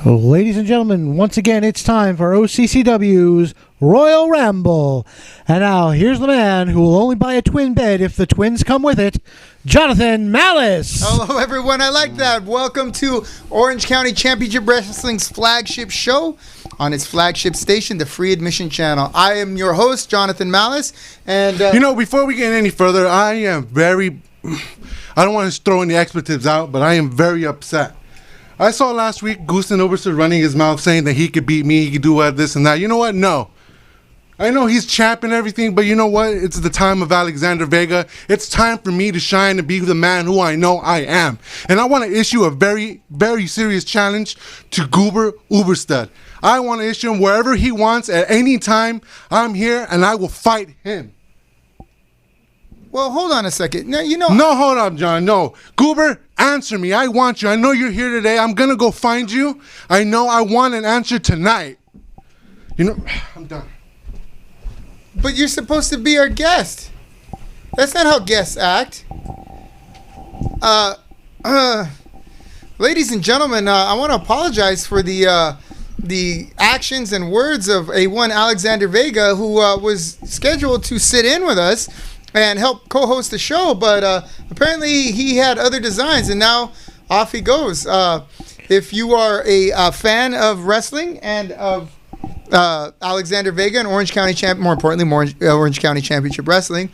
Ladies and gentlemen, once again, it's time for OCCW's Royal Ramble. And now, here's the man who will only buy a twin bed if the twins come with it, Jonathan Malice. Hello, everyone. I like that. Welcome to Orange County Championship Wrestling's flagship show on its flagship station, the Free Admission Channel. I am your host, Jonathan Malice. And before we get any further, I don't want to throw any expletives out, but I am very upset. I saw last week Gusten Oberstdorf running his mouth saying that he could beat me, he could do this and that. You know what? No. I know he's champ and everything, but you know what? It's the time of Alexander Vega. It's time for me to shine and be the man who I know I am. And I want to issue a very, very serious challenge to Goober Uberstad. I want to issue him wherever he wants at any time. I'm here and I will fight him. Well, hold on a second. Now, No, hold up, John. No. Goober, answer me. I want you. I know you're here today. I'm going to go find you. I know I want an answer tonight. I'm done. But you're supposed to be our guest. That's not how guests act. Ladies and gentlemen, I want to apologize for the actions and words of one Alexander Vega, who was scheduled to sit in with us and help co-host the show, but apparently he had other designs, and now off he goes. If you are a fan of wrestling and of Alexander Vega and Orange County more importantly, Orange County Championship Wrestling,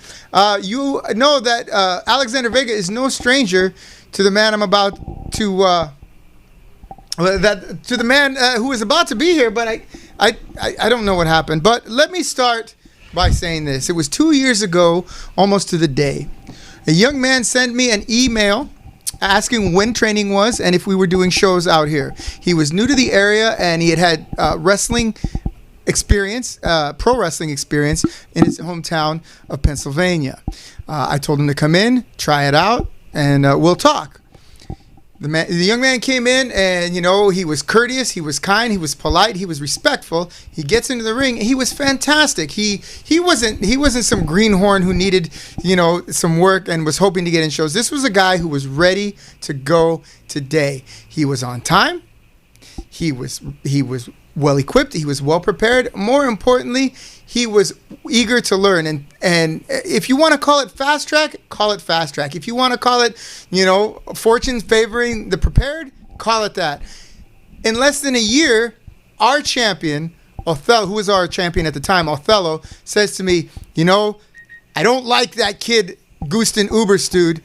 you know that Alexander Vega is no stranger to the man I'm about to the man who is about to be here. But I don't know what happened. But let me start by saying this. It was 2 years ago, almost to the day. A young man sent me an email asking when training was and if we were doing shows out here. He was new to the area and he had wrestling experience, pro wrestling experience in his hometown of Pennsylvania. I told him to come in, try it out, and we'll talk. The young man came in and, he was courteous, he was kind, he was polite, he was respectful. He gets into the ring and he was fantastic. He wasn't some greenhorn who needed, some work and was hoping to get in shows. This was a guy who was ready to go today. He was on time. He was well equipped. He was well prepared. More importantly, he was eager to learn. And if you want to call it fast track, call it fast track. If you want to call it, fortune favoring the prepared, call it that. In less than a year, our champion, Othello, who was our champion at the time, Othello, says to me, I don't like that kid, Gusten Uberstdorf,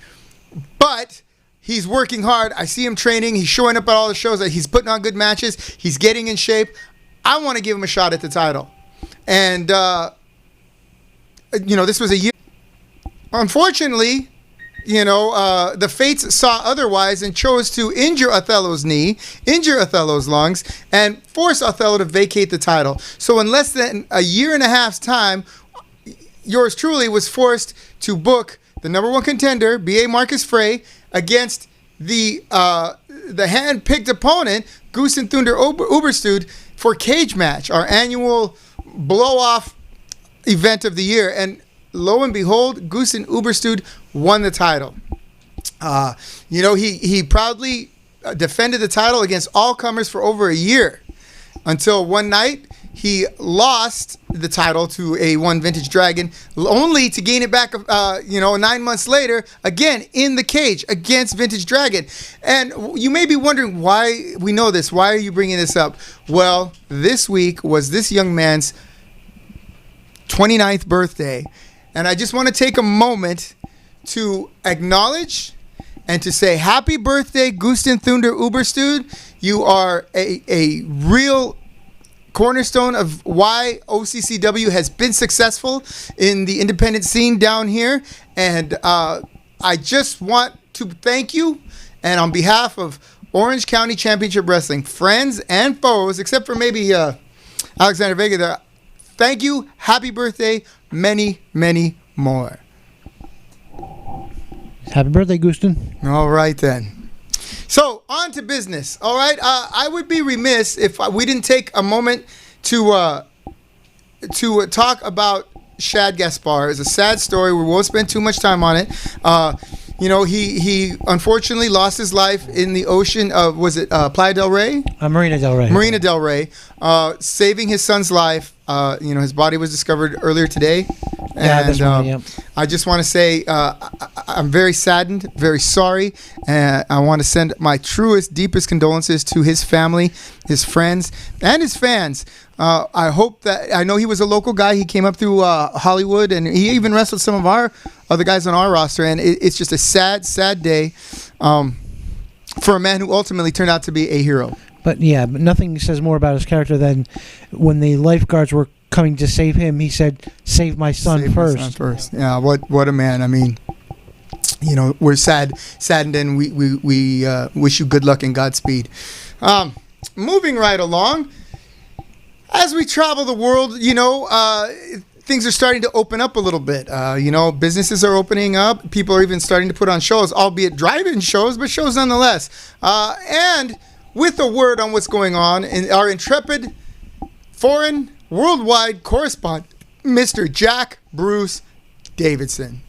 but he's working hard. I see him training. He's showing up at all the shows. He's putting on good matches. He's getting in shape. I want to give him a shot at the title. And, this was a year. Unfortunately, the fates saw otherwise and chose to injure Othello's knee, injure Othello's lungs, and force Othello to vacate the title. So in less than a year and a half's time, yours truly was forced to book the number one contender, B.A. Marcus Frey, against the hand-picked opponent, Gusten Uberstdorf, for Cage Match, our annual blow-off event of the year. And lo and behold, Gusten Uberstdorf won the title. He proudly defended the title against all comers for over a year, until one night he lost the title to a one Vintage Dragon, only to gain it back, 9 months later, again in the cage against Vintage Dragon. And you may be wondering why we know this. Why are you bringing this up? Well, this week was this young man's 29th birthday. And I just want to take a moment to acknowledge and to say happy birthday, Gusten Uberstdorf. You are a real cornerstone of why OCCW has been successful in the independent scene down here. And I just want to thank you. And on behalf of Orange County Championship Wrestling, friends and foes, except for maybe Alexander Vega there, thank you. Happy birthday. Many, many more. Happy birthday, Gusten. All right, then. So, on to business. All right. I would be remiss if we didn't take a moment to talk about Shad Gaspar. It's a sad story. We won't spend too much time on it. You know, he unfortunately lost his life in the ocean of, was it Playa del Rey? Marina del Rey. Marina del Rey, saving his son's life. You know, his body was discovered earlier today. Yeah, And that's right, yeah. I just want to say I'm very saddened, very sorry. And I want to send my truest, deepest condolences to his family, his friends, and his fans. I hope that, I know he was a local guy. He came up through Hollywood, and he even wrestled some of our other guys on our roster. And it's just a sad, sad day for a man who ultimately turned out to be a hero. But nothing says more about his character than when the lifeguards were coming to save him, he said, "Save my son first." My son first. Yeah, what a man. I mean, you know, we're saddened, and we wish you good luck and Godspeed. Moving right along, as we travel the world, you know, things are starting to open up a little bit. You know, businesses are opening up. People are even starting to put on shows, albeit drive-in shows, but shows nonetheless. And with a word on what's going on, in our intrepid foreign worldwide correspondent, Mr. Jack Bruce Davidson.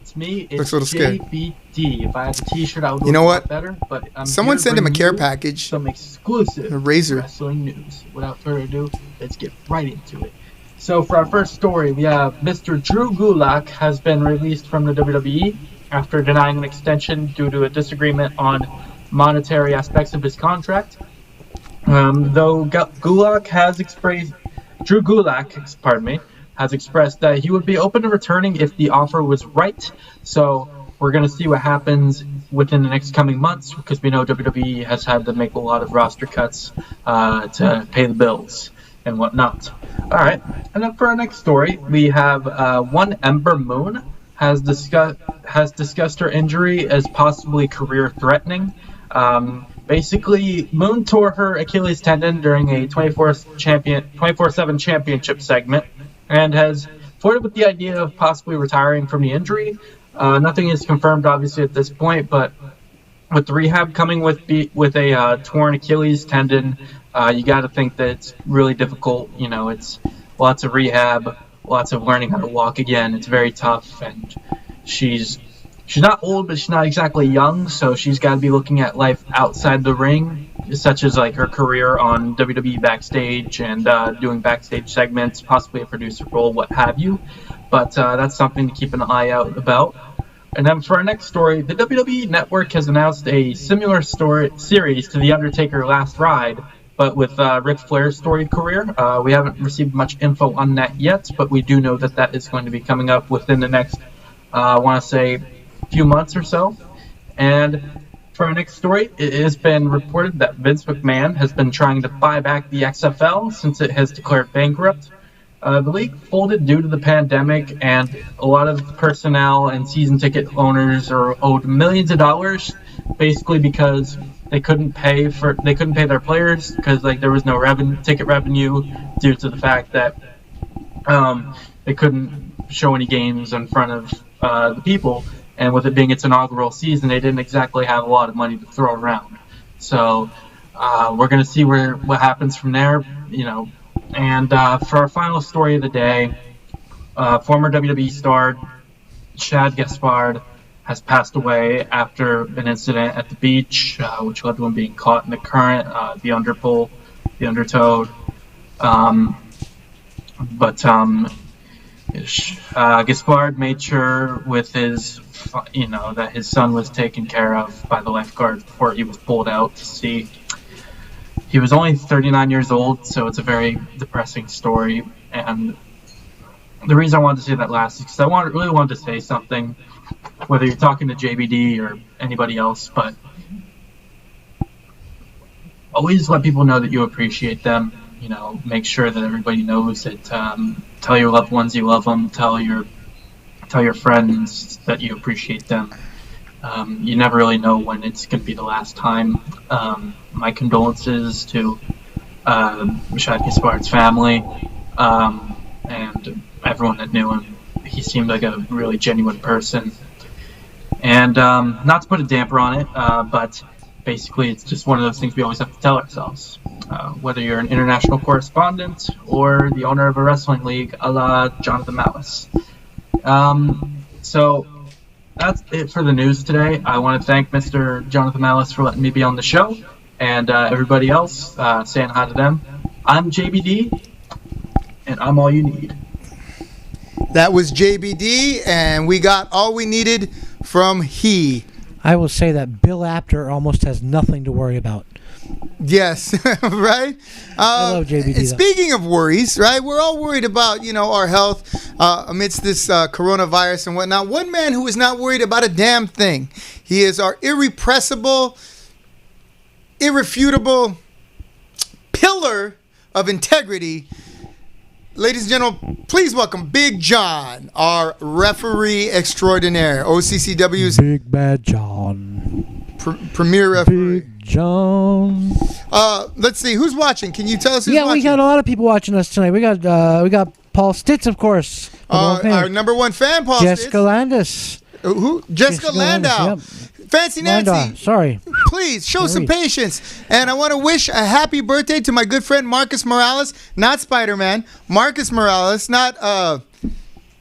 It's me. It's Looks a little scared. JBD. If I had a T-shirt, I would look You know a what? lot better. But Someone send him a care package. Some exclusive A razor. wrestling news. Without further ado, let's get right into it. So for our first story, we have Mr. Drew Gulak has been released from the WWE after denying an extension due to a disagreement on monetary aspects of his contract. Though Gulak has expressed, Drew Gulak, pardon me, has expressed that he would be open to returning if the offer was right. So we're going to see what happens within the next coming months, because we know WWE has had to make a lot of roster cuts to pay the bills and whatnot. All right, and then for our next story, we have one Ember Moon has discussed her injury as possibly career-threatening. Basically, Moon tore her Achilles tendon during a 24/7 championship segment and has flirted with the idea of possibly retiring from the injury. Nothing is confirmed, obviously, at this point, but with the rehab coming with a torn Achilles tendon, you got to think that it's really difficult. You know, it's lots of rehab, lots of learning how to walk again. It's very tough, and she's not old, but she's not exactly young, so she's got to be looking at life outside the ring, such as like her career on WWE backstage and doing backstage segments, possibly a producer role, what have you. But that's something to keep an eye out about. And then for our next story, the WWE Network has announced a similar series to The Undertaker Last Ride, but with Ric Flair's storied career. We haven't received much info on that yet, but we do know that is going to be coming up within the next, I want to say, few months or so. And for our next story, it has been reported that Vince McMahon has been trying to buy back the XFL since it has declared bankrupt. The league folded due to the pandemic, and a lot of personnel and season ticket owners are owed millions of dollars, basically because they couldn't pay their players because there was no ticket revenue due to the fact that they couldn't show any games in front of the people. And with it being its inaugural season, they didn't exactly have a lot of money to throw around. So we're going to see what happens from there, you know. And for our final story of the day, former WWE star Shad Gaspard has passed away after an incident at the beach, which led to him being caught in the current, the undertow. Gaspard made sure with his, that his son was taken care of by the lifeguards before he was pulled out to sea. He was only 39 years old, so it's a very depressing story. And the reason I wanted to say that last is because I really wanted to say something, whether you're talking to JBD or anybody else, but always let people know that you appreciate them. You know, make sure that everybody knows that. Tell your loved ones you love them. Tell your friends that you appreciate them. You never really know when it's going to be the last time. My condolences to Shad Gaspard's family and everyone that knew him. He seemed like a really genuine person. And not to put a damper on it, but basically it's just one of those things we always have to tell ourselves. Whether you're an international correspondent or the owner of a wrestling league a la Jonathan Malice. So that's it for the news today. I want to thank Mr. Jonathan Malice for letting me be on the show, and everybody else saying hi to them. I'm JBD, and I'm all you need. That was JBD, and we got all we needed from he. I will say that Bill Apter almost has nothing to worry about. Yes, right? I love JBD. And speaking of worries, right? We're all worried about, our health amidst this coronavirus and whatnot. One man who is not worried about a damn thing. He is our irrepressible, irrefutable pillar of integrity. Ladies and gentlemen, please welcome Big John, our referee extraordinaire, OCCW's Big Bad John. Premier referee. Big John. Let's see, who's watching? Can you tell us who's Yeah, watching? we got a lot of people watching us tonight. We got Paul Stitz, of course. Our number one fan, Paul Jessica Stitz. Landis. Who? Jessica Landau. Yep. Fancy Nancy. Landau, sorry. Please show some patience. And I want to wish a happy birthday to my good friend Marcus Morales, not Spider-Man. Marcus Morales, not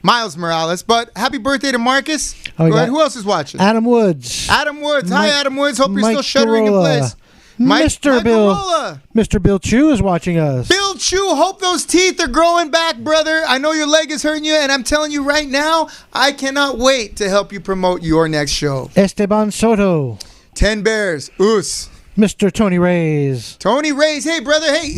Miles Morales, but happy birthday to Marcus. Oh, Go ahead. Who else is watching? Adam Woods. Adam Woods. Hi, Adam Woods. Hope you're Mike still shuddering in Garola. place. Bill. Mr. Bill Chu is watching us. Bill Chu, hope those teeth are growing back, brother. I know your leg is hurting you, and I'm telling you right now, I cannot wait to help you promote your next show. Esteban Soto. 10 Bears. Oos. Mr. Tony Reyes. Tony Reyes. Hey, brother. Hey,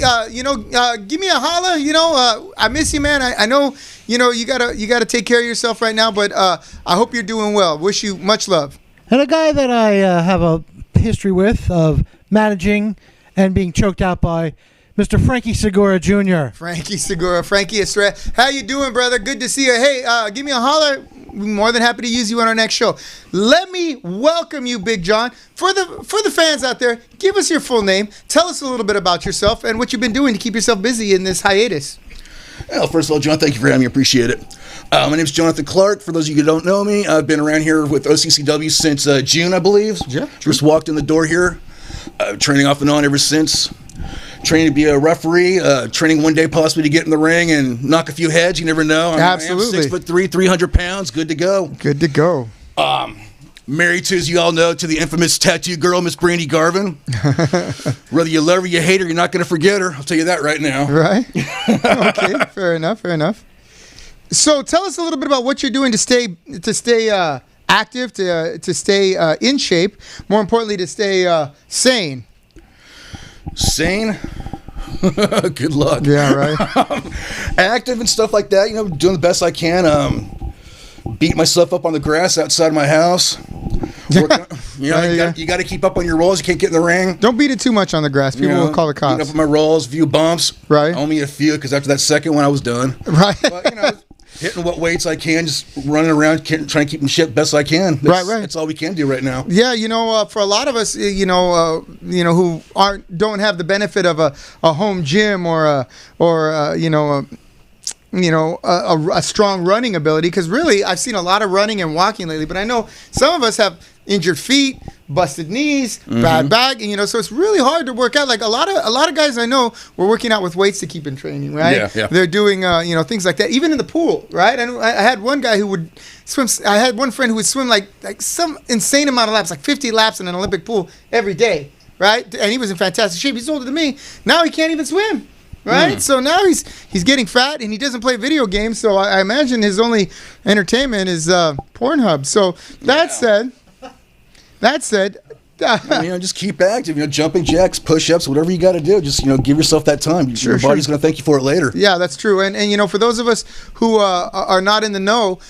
give me a holla. I miss you, man. I know, you gotta take care of yourself right now, but I hope you're doing well. Wish you much love. And a guy that I have a history with of managing and being choked out by, Mr. Frankie Segura Jr. Frankie Segura, Frankie Estrella. How you doing, brother? Good to see you. Hey, give me a holler. We're more than happy to use you on our next show. Let me welcome you, Big John. For the fans out there, give us your full name. Tell us a little bit about yourself and what you've been doing to keep yourself busy in this hiatus. Well, first of all, John, thank you for having me. Appreciate it. My name is Jonathan Clark. For those of you who don't know me, I've been around here with OCCW since June, I believe. Yeah. Just walked in the door here. Training off and on ever since. Training to be a referee. Training one day possibly to get in the ring and knock a few heads. You never know. Absolutely. I am 6'3", 300 pounds. Good to go. Good to go. Married to, as you all know, to the infamous tattoo girl, Miss Brandy Garvin. Whether you love her or you hate her, you're not going to forget her. I'll tell you that right now. Right? Okay. Fair enough. So tell us a little bit about what you're doing to stay active, to stay in shape. More importantly, to stay sane. Sane? Good luck. Yeah, right. Active and stuff like that. Doing the best I can. Beat myself up on the grass outside my house. You got to keep up on your rolls. You can't get in the ring. Don't beat it too much on the grass. People will call the cops. Beat up on my rolls, a few bumps. Right. Only a few, because after that second one, I was done. Right. But, hitting what weights I can, just running around, trying to keep them shit best I can. Right. That's all we can do right now. Yeah, for a lot of us, who don't have the benefit of a home gym or a strong running ability, because really I've seen a lot of running and walking lately, but I know some of us have injured feet, busted knees, bad back, so it's really hard to work out. Like a lot of guys I know were working out with weights to keep in training, right? Yeah. They're doing things like that, even in the pool, right? And I had one guy who would swim. I had one friend who would swim like some insane amount of laps, like 50 laps in an Olympic pool every day, right? And he was in fantastic shape. He's older than me. Now he can't even swim. Right, so now he's getting fat and he doesn't play video games. So I imagine his only entertainment is Pornhub. So that said, just keep active. Jumping jacks, push-ups, whatever you got to do. Just give yourself that time. Your body's going to thank you for it later. Yeah, that's true. And for those of us who are not in the know,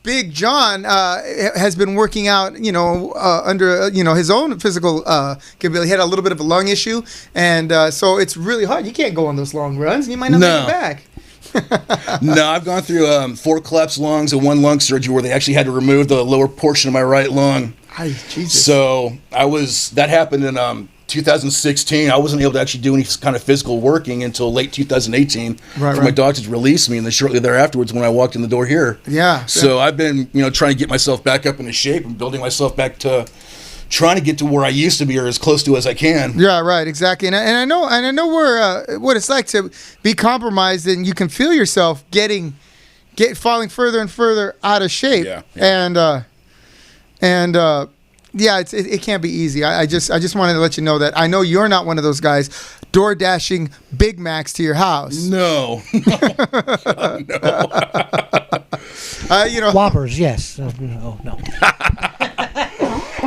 Big John has been working out, under his own physical capability. He had a little bit of a lung issue, and so it's really hard. You can't go on those long runs, and you might not make it back. No, I've gone through 4 collapsed lungs and 1 lung surgery where they actually had to remove the lower portion of my right lung. Ay, Jesus. So that happened in 2016. I wasn't able to actually do any kind of physical working until late 2018. Right. My doctors released me, and then shortly thereafterwards when I walked in the door here. Yeah. So I've been, trying to get myself back up into shape and building myself back to trying to get to where I used to be or as close to as I can. Yeah, right, exactly. And I know where what it's like to be compromised, and you can feel yourself falling further and further out of shape. Yeah. And And yeah, it can't be easy. I just wanted to let you know that I know you're not one of those guys door dashing Big Macs to your house. No. No. Whoppers, yes. Oh, no.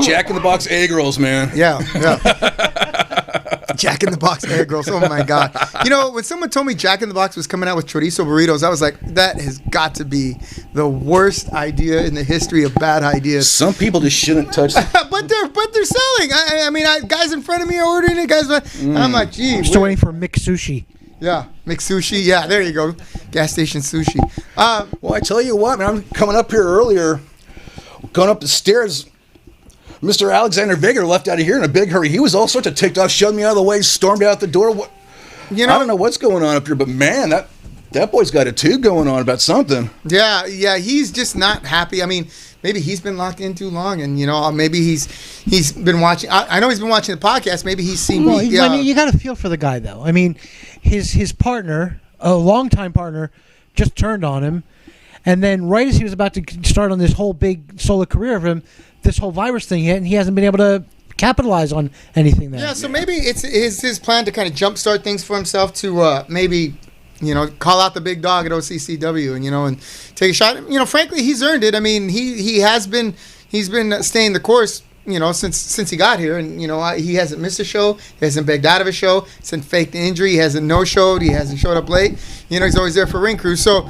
Jack in the Box egg rolls, man. Yeah. Jack in the Box egg rolls. Oh my God. When someone told me Jack in the Box was coming out with chorizo burritos, I was like, that has got to be the worst idea in the history of bad ideas. Some people just shouldn't touch them. but they're selling. I mean, guys in front of me are ordering it. I'm like, gee. I'm still waiting for McSushi. Yeah, McSushi. Yeah, there you go. Gas station sushi. Well, I tell you what, man, I'm coming up here earlier, going up the stairs. Mr. Alexander Vigor left out of here in a big hurry. He was all sorts of ticked off, shoved me out of the way, stormed out the door. I don't know what's going on up here, but man, that boy's got a tube going on about something. Yeah, he's just not happy. I mean, maybe he's been locked in too long, and maybe he's been watching. I know he's been watching the podcast. Maybe he's seen me. I mean, you got to feel for the guy, though. I mean, his partner, a longtime partner, just turned on him, and then right as he was about to start on this whole big solo career of him, this whole virus thing hit, and he hasn't been able to capitalize on anything there. Yeah, so maybe it's his plan to kind of jumpstart things for himself to maybe, call out the big dog at OCCW and take a shot. Frankly, he's earned it. I mean, he's been staying the course, since he got here, and he hasn't missed a show, he hasn't begged out of a show, hasn't faked an injury, he hasn't no-showed, he hasn't showed up late. He's always there for ring crew. So,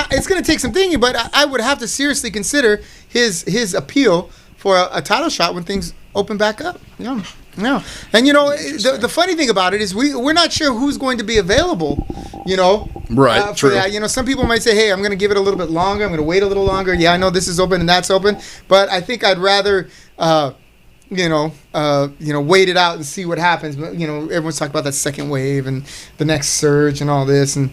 it's going to take some thinking, but I would have to seriously consider his appeal for a title shot when things open back up. Yeah. And the funny thing about it is we're not sure who's going to be available. Right. For True. that. Some people might say, hey, I'm going to give it a little bit longer. I'm going to wait a little longer. Yeah, I know this is open and that's open, but I think I'd rather. Wait it out and see what happens. But everyone's talking about that second wave and the next surge and all this, and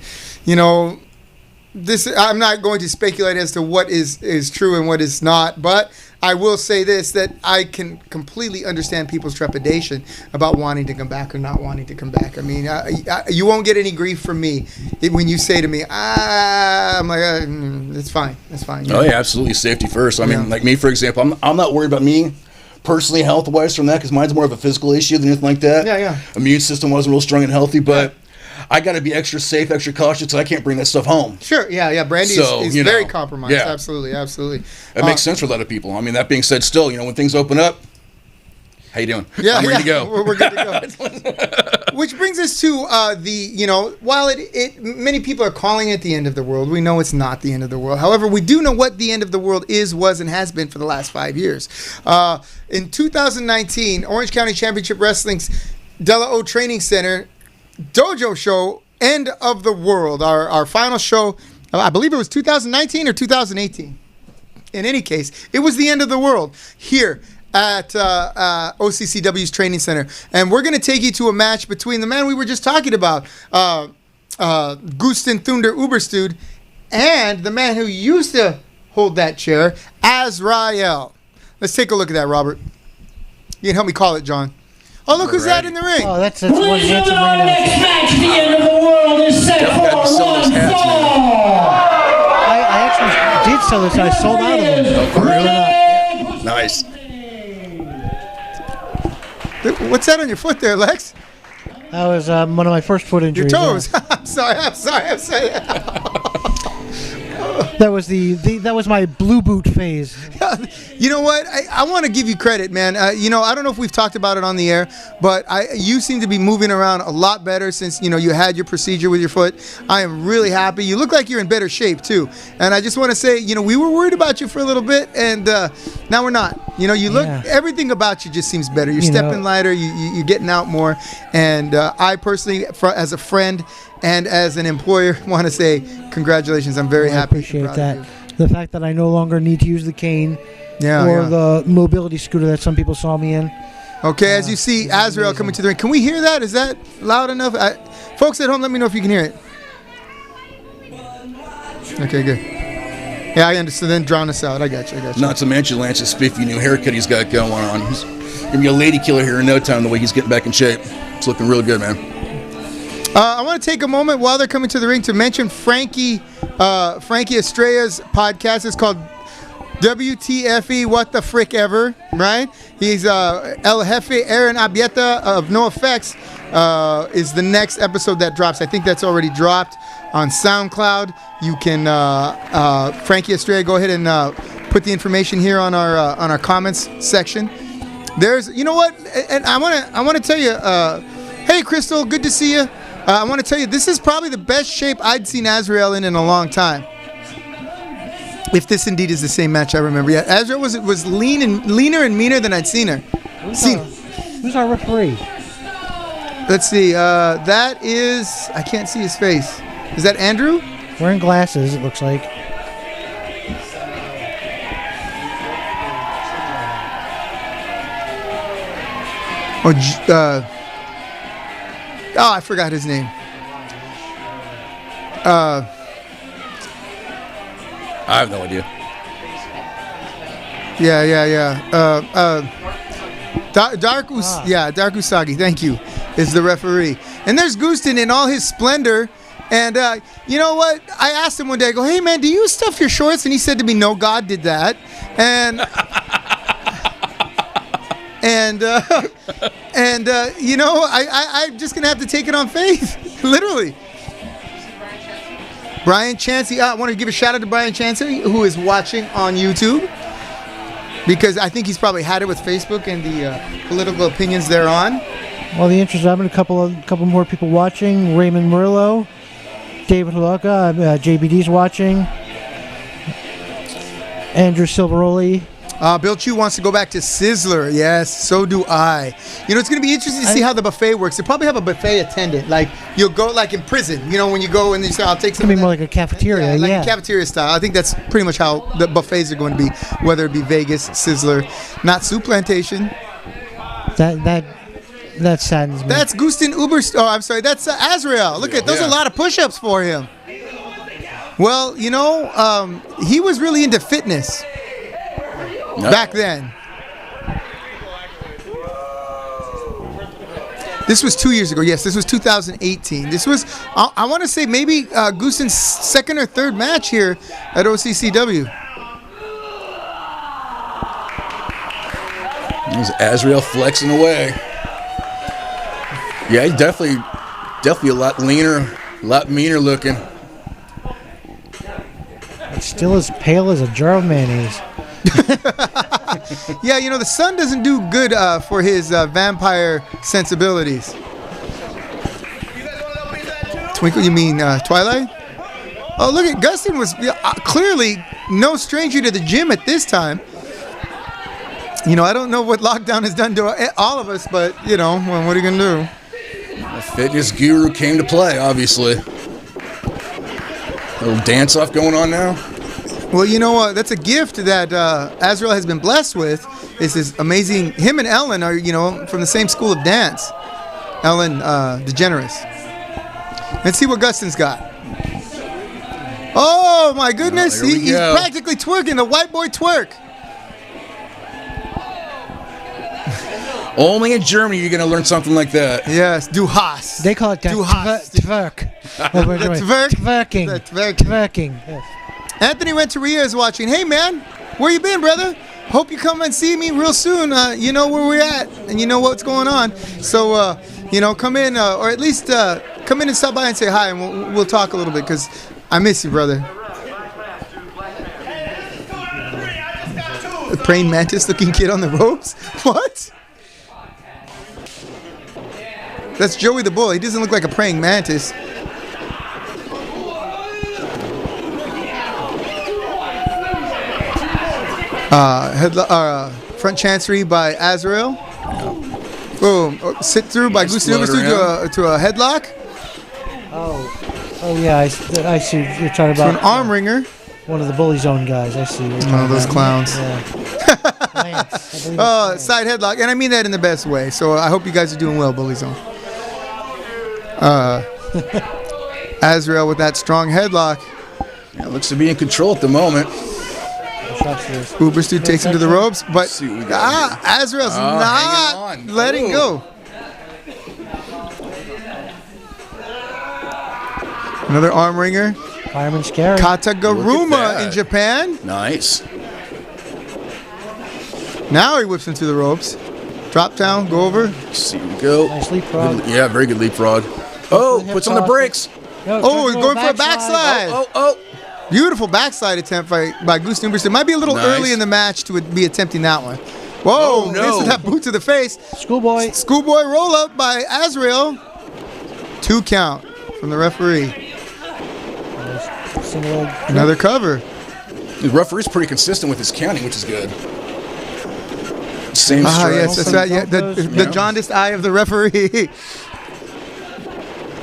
this, I'm not going to speculate as to what is true and what is not, but I will say this, that I can completely understand people's trepidation about wanting to come back or not wanting to come back. I mean, you won't get any grief from me when you say to me, I'm like, it's fine. It's fine. Oh, yeah, absolutely. Safety first. I mean, like me, for example, I'm not worried about me personally, health-wise from that, because mine's more of a physical issue than anything like that. Yeah. Immune system wasn't real strong and healthy, but I got to be extra safe, extra cautious, so I can't bring that stuff home. Sure, yeah. Brandy is very compromised. Yeah. Absolutely. That makes sense for a lot of people. I mean, that being said, still, when things open up, how you doing? Yeah, I'm ready to go. We're good to go. Which brings us to while many people are calling it the end of the world, we know it's not the end of the world. However, we do know what the end of the world is, was, and has been for the last 5 years. In 2019, Orange County Championship Wrestling's De La O Training Center Dojo Show, End of the World. Our final show, I believe it was 2019 or 2018. In any case, it was the end of the world here at OCCW's Training Center. And we're going to take you to a match between the man we were just talking about, Gusten Thunder Uberstud, and the man who used to hold that chair, Azrael. Let's take a look at that, Robert. You can help me call it, John. Oh, look who's that in the ring. Oh, that's one Ladies and handsome gentlemen, ring. next match, the end of the world is set for one fall. I actually did sell this. I sold out of them. Nice. What's that on your foot there, Lex? That was one of my first foot Your injuries. toes. I'm sorry. That was that was my blue boot phase. You know what? I want to give you credit, man. I don't know if we've talked about it on the air, but you seem to be moving around a lot better since you had your procedure with your foot. I am really happy. You look like you're in better shape too. And I just want to say, we were worried about you for a little bit, and now we're not. You look. Yeah. Everything about you just seems better. You're stepping lighter. You're getting out more. And I personally, as a friend and as an employer, want to say congratulations. I'm very happy. I appreciate that. The fact that I no longer need to use the cane or the mobility scooter that some people saw me in. Okay, as you see Azrael coming to the ring. Can we hear that? Is that loud enough? Folks at home, let me know if you can hear it. Okay, good. Yeah, I understand. Then drown us out. I got you. Not to mention Lance's spiffy new haircut he's got going on. He's going to be a lady killer here in no time the way he's getting back in shape. It's looking real good, man. I want to take a moment while they're coming to the ring to mention Frankie Estrella's podcast. It's called WTFE, what the frick ever, right? He's El Jefe Aaron Abieta of No Effects is the next episode that drops. I think that's already dropped on SoundCloud. You can, Frankie Estrella, go ahead and put the information here on our comments section. There's, you know what, and I want to tell you, hey Crystal, good to see you. I want to tell you, this is probably the best shape I'd seen Azrael in a long time. If this indeed is the same match I remember. Yeah, Azrael was leaner and meaner than I'd seen her. Who's our referee? Let's see. That is, I can't see his face. Is that Andrew? Wearing glasses, it looks like. I forgot his name. I have no idea. Dark Usagi, thank you, is the referee. And there's Gustin in all his splendor. And you know what? I asked him one day, I go, hey man, do you stuff your shorts? And he said to me, no, God did that. And you know, I'm just gonna have to take it on faith, literally. Brian Chansey, I want to give a shout out to Brian Chansey, who is watching on YouTube, because I think he's probably had it with Facebook and the political opinions thereon. Well, the interest, I'm a couple more people watching. Raymond Murillo, David Halaka, JBD's watching. Andrew Silveroli. Bill Chu wants to go back to Sizzler. Yes, so do I. You know, it's going to be interesting to see how the buffet works. They probably have a buffet attendant. Like, you'll go like in prison, you know, when you go and you say, I'll take some. It's going to be more like a cafeteria, like a cafeteria style. I think that's pretty much how the buffets are going to be, whether it be Vegas, Sizzler, not Soup Plantation. That saddens me. That's Gustin Uber. Oh, I'm sorry. That's Azrael. Look at those. Are a lot of push-ups for him. Well, you know, he was really into fitness back then. This was 2 years ago. Yes, this was 2018. This was, I want to say, maybe Gustin's second or third match here at OCCW. There's Azrael flexing away. Yeah, he's definitely a lot leaner, a lot meaner looking. It's still as pale as a jar of mayonnaise. Yeah, you know, the sun doesn't do good for his vampire sensibilities. Twinkle, you mean Twilight? Oh, look at Gustin was clearly no stranger to the gym at this time. You know, I don't know what lockdown has done to all of us, but, you know, well, what are you going to do? The fitness guru came to play, obviously. A little dance-off going on now. Well, you know, that's a gift that Azrael has been blessed with. Is his amazing. Him and Ellen are, you know, from the same school of dance. Ellen DeGeneres. Let's see what Gustin's got. Oh my goodness, he's practically twerking the white boy twerk. Only in Germany you're going to learn something like that. Yes, du hast. They call it twerk. Twerking. Twerking. Yes. Anthony Renteria is watching. Hey, man, where you been, brother? Hope you come and see me real soon. You know where we're at, and you know what's going on. So, you know, come in, or at least come in and stop by and say hi, and we'll talk a little bit, because I miss you, brother. A praying mantis-looking kid on the ropes? What? That's Joey the Bull. He doesn't look like a praying mantis. Front chancery by Azrael. Boom. Sit through by Gustin to a headlock. Oh yeah, I see. You're talking about an arm wringer. One of the Bully Zone guys. I see. One of those clowns. Yeah. Lance, side headlock, and I mean that in the best way. So I hope you guys are doing well, Bully Zone. Azrael with that strong headlock. Yeah, looks to be in control at the moment. Uberstu takes him to the ropes, but Azrael's not letting go. Another arm wringer. Fireman Scary. Kataguruma in Japan. Nice. Now he whips him to the ropes. Drop down, go over. See, we go. Nice leapfrog. Yeah, very good leapfrog. Oh, puts on the brakes. No, Oh, he's going for a backslide. backslide. Oh. Beautiful backslide attempt by Gusten Uberstein. Might be a little Nice. early in the match to be attempting that one. Whoa, Oh, no. hits with that boot to the face. Schoolboy. Schoolboy roll up by Azrael. 2 count from the referee. Single leg. Another cover. The referee's pretty consistent with his counting, which is good. Same Ah, strike. yes, that's right. Yeah, the jaundiced eye of the referee.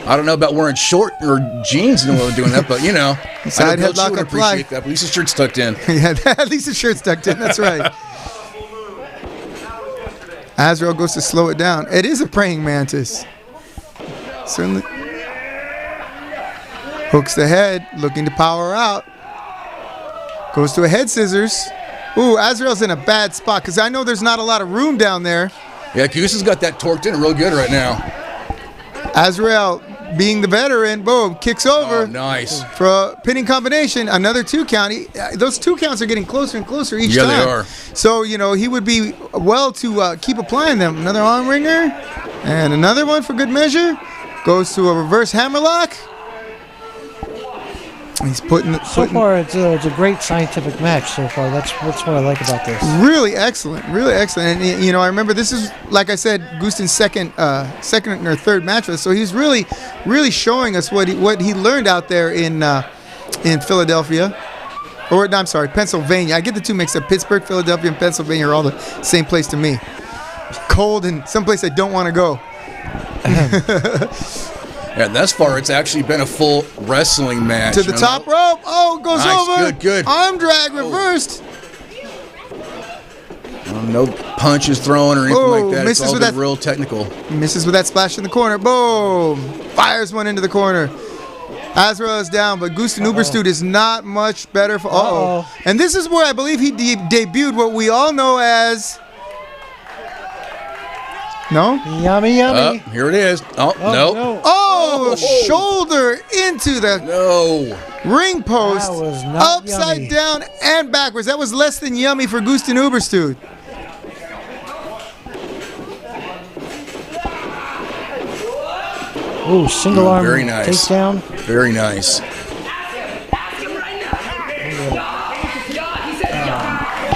I don't know about wearing short or jeans and doing that, but you know, Side I know headlock would apply. appreciate that. But at least his shirt's tucked in. Yeah, at least the shirt's tucked in. That's right. Azrael goes to slow it down. It is a praying mantis. Certainly. Hooks the head, looking to power out. Goes to a head scissors. Ooh, Azrael's in a bad spot because I know there's not a lot of room down there. Yeah, Goose has got that torqued in real good right now. Azrael, being the veteran, boom, kicks over. Oh, nice. For a pinning combination, another 2 count. Those 2 counts are getting closer and closer each time. Yeah, they are. So, you know, he would be well to keep applying them. Another arm wringer and another one for good measure. Goes to a reverse hammerlock. He's putting So far, it's a great scientific match so far. That's what I like about this. really excellent, really excellent. And you know, I remember this is, like I said, Gusten's second or third match with us. So he's really showing us what he learned out there in Philadelphia, or no, I'm sorry, Pennsylvania. I get the two mixed up. Pittsburgh, Philadelphia, and Pennsylvania are all the same place to me. Cold and someplace I don't want to go. Yeah, thus far it's actually been a full wrestling match. To the top rope. Oh, goes Nice, over. good. Arm drag reversed. No punches thrown or anything like that. It's misses all with been that- real technical. Misses with that splash in the corner. Boom. Fires one into the corner. Azrael is down, but Gusten Uberstüd is not much better for. Uh-oh. And this is where I believe he debuted what we all know as. No? Yummy, yummy. Here it is. Oh, no. Oh, shoulder into the ring post. That was not upside yummy. down and backwards. That was less than yummy for Gusten Uberstüd. Ooh, single arm Very nice. takedown. Very nice.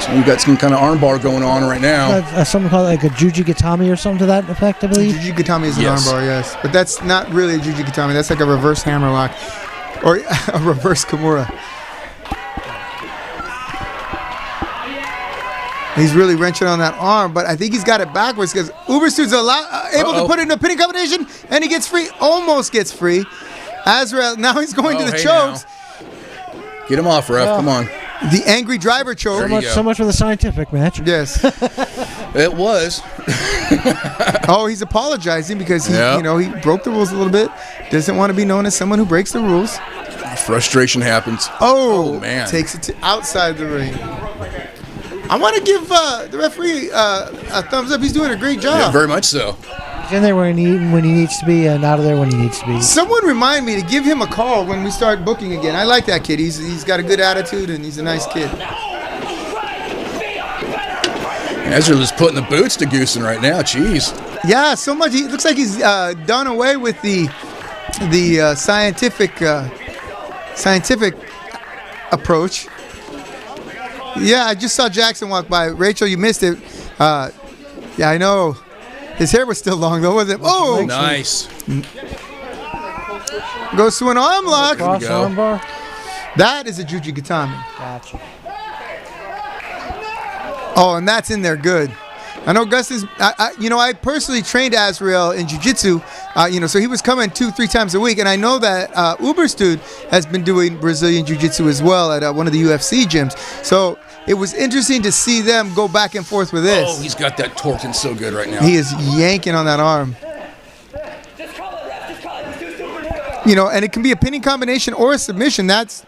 So you've got some kind of armbar going on right now. Something called like a Juji Gatami or something to that effect, I believe. Juji Gatami is an Yes. armbar, yes. But that's not really a Juji Gatami. That's like a reverse hammerlock. Or a reverse Kimura. He's really wrenching on that arm, but I think he's got it backwards because Uberstüd's able to put it in a pinning combination, and he gets free. Almost gets free. Azrael, now he's going to the chokes. Now. Get him off, ref. Come on. The angry driver choke. So much for the scientific match. Yes. It was. Oh, he's apologizing because he broke the rules a little bit. Doesn't want to be known as someone who breaks the rules. Frustration happens. Oh, man. Takes it to outside the ring. I want to give the referee a thumbs up. He's doing a great job. Yeah, very much so. He's in there when he needs to be and out of there when he needs to be. Someone remind me to give him a call when we start booking again. I like that kid. He's got a good attitude and he's a nice kid. Ezra is putting the boots to Goosen right now. Jeez. Yeah, so much. He looks like he's done away with the scientific approach. Yeah, I just saw Jackson walk by. Rachel, you missed it. Yeah, I know. His hair was still long, though, wasn't it? Oh! Nice. Goes to an arm lock. Cross armbar. That is a Juji Gatami. Gotcha. Oh, and that's in there good. I know Gustin's, I personally trained Azrael in jiu-jitsu, so he was coming 2-3 times a week. And I know that Uberstüd has been doing Brazilian jiu-jitsu as well at one of the UFC gyms. So it was interesting to see them go back and forth with this. Oh, he's got that torqued in so good right now. He is yanking on that arm. And it can be a pinning combination or a submission. That's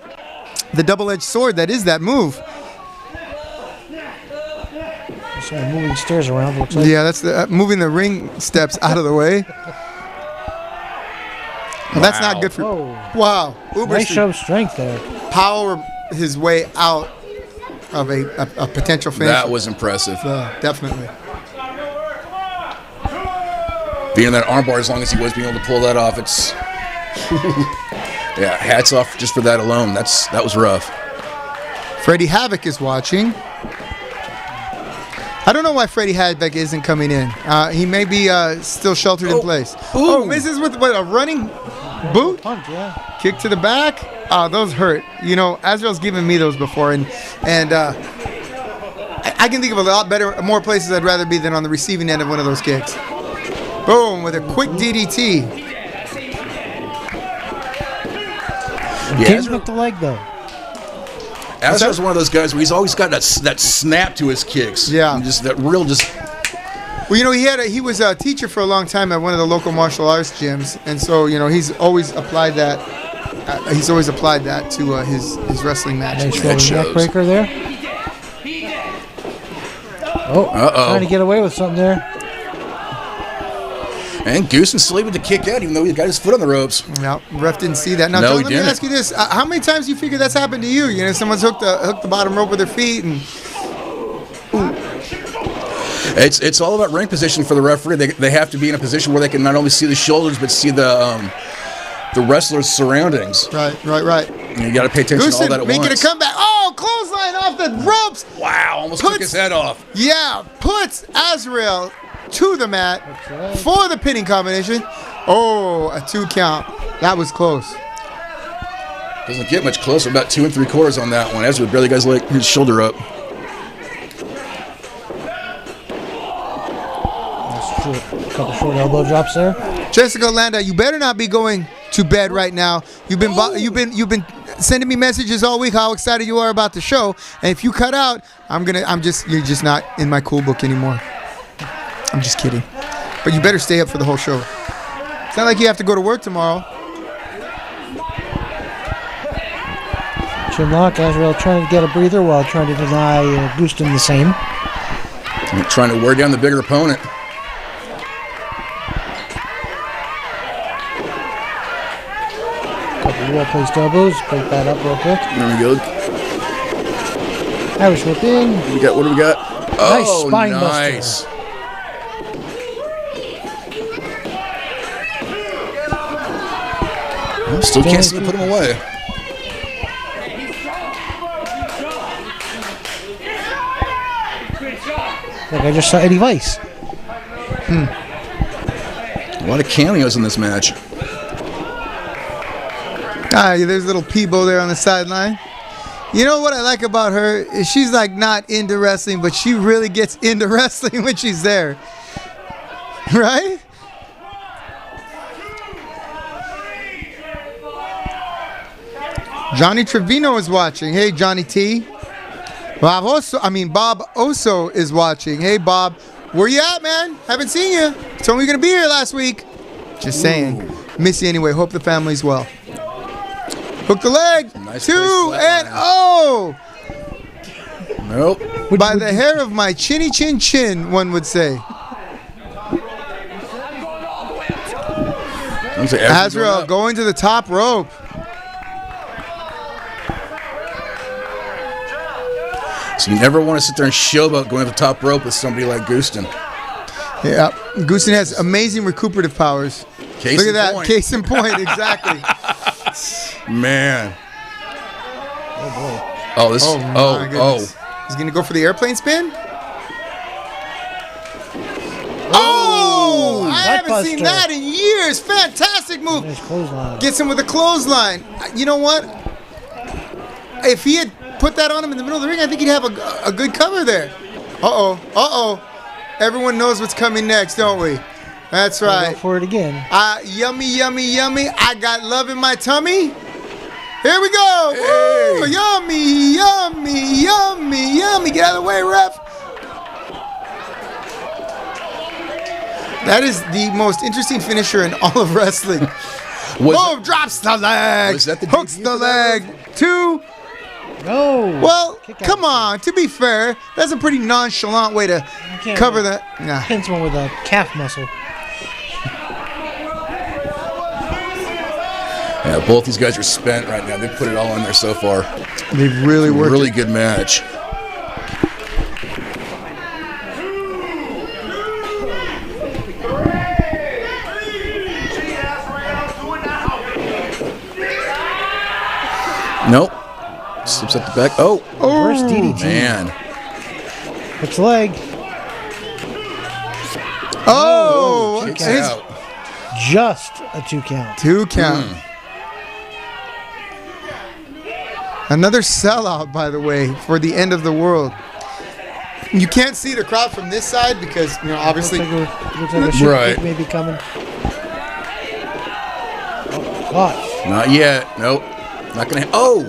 the double-edged sword that is that move. Just moving stairs around, looks like. Yeah, that's moving the ring steps out of the way. Well, that's not good for. Whoa. Wow, Nice show of strength there. Power his way out. of a potential finish. That was impressive. Definitely. Being in that armbar as long as he was, being able to pull that off, it's yeah, hats off just for that alone. That was rough. Freddie Havoc is watching. I don't know why Freddie Havoc isn't coming in. He may be still sheltered in place. Ooh. Oh, misses with what, a running boot? Punch, yeah. Kick to the back. Those hurt. You know, Azrael's given me those before, and I can think of a lot more places I'd rather be than on the receiving end of one of those kicks. Boom, with a quick DDT. Didn't hook the leg, though. Azrael's one of those guys where he's always got that snap to his kicks. Yeah. And just that real just... Well, you know, he was a teacher for a long time at one of the local martial arts gyms, and so, you know, he's always applied that. To his wrestling matches. Nice neck breaker there. Oh, trying to get away with something there. And Goosen still able to kick out, even though he got his foot on the ropes. No, ref didn't see that. Now, No, John, he let me didn't. ask you this: how many times do you figure that's happened to you? You know, someone's hooked the bottom rope with their feet, and It's all about ring position for the referee. They have to be in a position where they can not only see the shoulders but see the wrestler's surroundings. right. And you got to pay attention to all that Goosen at making once. a comeback. Oh, clothesline off the ropes. Wow, almost took his head off. Yeah, puts Azrael to the mat for the pinning combination. Oh, a 2 count. That was close. Doesn't get much closer. About 2 3/4 on that one. Azrael barely got his shoulder up. A couple short elbow drops there. Jessica Landa, you better not be going to bed right now. You've been sending me messages all week how excited you are about the show, and if you cut out, you're just not in my cool book anymore. I'm just kidding. But you better stay up for the whole show. It's not like you have to go to work tomorrow. Chinlock, Azrael trying to get a breather while trying to deny Goosen the same. And trying to wear down the bigger opponent. Couple well-placed elbows. Break that up real quick. There we go. Irish whip in. What do we got? Nice Oh, spine nice. buster. Well, still can't seem to put him away. Like I just saw Eddie Vice. A lot of cameos in this match. There's little Peebo there on the sideline. You know what I like about her is she's like not into wrestling, but she really gets into wrestling when she's there. Right? Johnny Trevino is watching. Hey, Johnny T. Bob Oso is watching. Hey, Bob. Where you at, man? Haven't seen you. Told me you're going to be here last week. Just saying. Miss you anyway. Hope the family's well. Hook the leg. Nice 2 place, and flatline. Nope. By the hair of my chinny chin chin, one would say. Azrael going to the top rope. So you never want to sit there and showboat going to the top rope with somebody like Goosen. Yeah, Goosen has amazing recuperative powers. Case Look at in that. point. Case in point, exactly. Man. Oh boy. Oh, this. My goodness. He's going to go for the airplane spin? Oh! I haven't seen that in years. Fantastic move. Nice clothesline. Gets him with a clothesline. You know what? If he had put that on him in the middle of the ring, I think he'd have a good cover there. Uh-oh. Everyone knows what's coming next, don't we? That's right. Go for it again. Yummy. I got love in my tummy. Here we go. Hey. Ooh, yummy. Get out of the way, ref. That is the most interesting finisher in all of wrestling. Drops the leg. Was that the hooks debut the for that? leg. 2. No. Well, Kick out. come on. To be fair, that's a pretty nonchalant way to can't cover really- that. Nah. Pin someone with a calf muscle. Yeah, both these guys are spent right now. They put it all in there so far. They've really worked. Really good match. Nope. Slips up the back. Oh. Reverse DDT. Man. Hooks leg. Oh, Kicks his out. Just a 2 count. 2 count. Another sellout, by the way, for the end of the world. You can't see the crowd from this side because, obviously. Looks like a shit Right. kick may be coming. Oh, gosh. Not yet. Nope. Not gonna. Oh.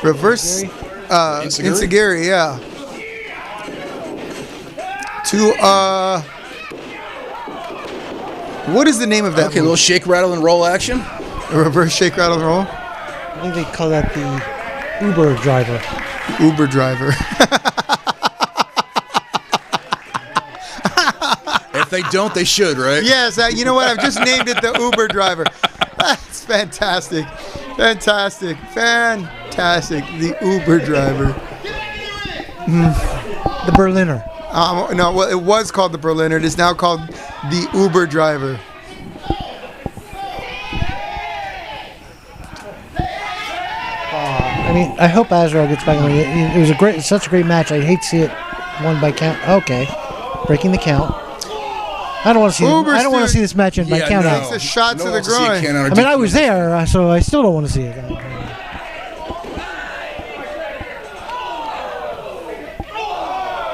Reverse Enziguri? Enziguri, yeah. What is the name of that? Okay, a little shake, rattle, and roll action. A reverse shake, rattle, and roll. I think they call that the Uber driver. Uber driver. If they don't, they should, right? Yes, you know what? I've just named it the Uber driver. That's fantastic. Fantastic. Fantastic. The Uber driver. The Berliner. No, well, it was called the Berliner. It is now called the Uber driver. I mean, I hope Azrael gets back. It was such a great match. I'd hate to see it won by count. Okay, breaking the count. I don't want to see. I don't want to see this match end by count out. It's a shot to the groin. I mean, I was there, so I still don't want to see it.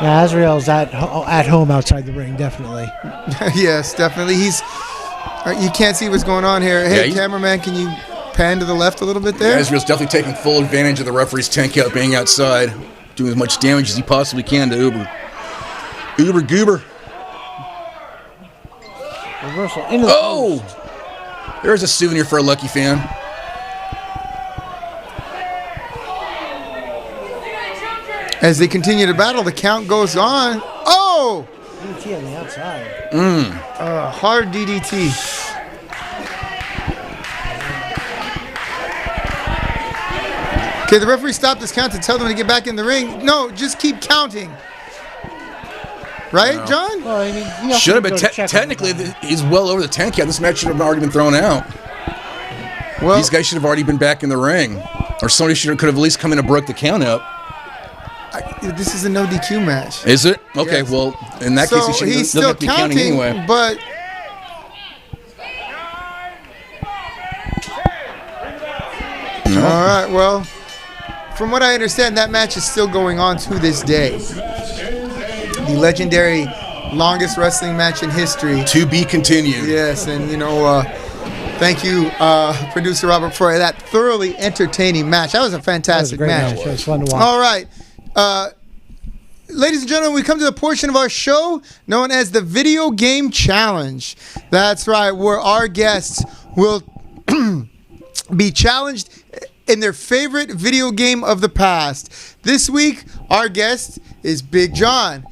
Yeah, Azrael's at home outside the ring, definitely. Yes, definitely. You can't see what's going on here. Hey, Yeah, cameraman, can you pan to the left a little bit there? Azrael's definitely taking full advantage of the referee's 10 count being outside, doing as much damage as he possibly can to Uber. Uber Goober. Reversal into the post. There's a souvenir for a lucky fan. As they continue to battle, the count goes on. Oh! DDT on the outside. Hard DDT. Okay, the referee stopped this count to tell them to get back in the ring. No, just keep counting. Right, John? Well, I mean, he also Should have been. can go to check Technically, on the he's well over the 10 count. This match should have already been thrown out. Well, These guys should have already been back in the ring. Or somebody could have at least come in and broke the count up. this is a no DQ match. Is it? Okay, Yes. well, in that case, he So shouldn't he's doesn't still have to be counting counting, anyway. but all right. Well, from what I understand, that match is still going on to this day. The legendary longest wrestling match in history. To be continued. Yes, and thank you, producer Robert, for that thoroughly entertaining match. That was a That was a fantastic great match. match. It was fun to watch. All right. Ladies and gentlemen, we come to the portion of our show known as the Video Game Challenge. That's right, where our guests will be challenged in their favorite video game of the past. This week, our guest is Big John.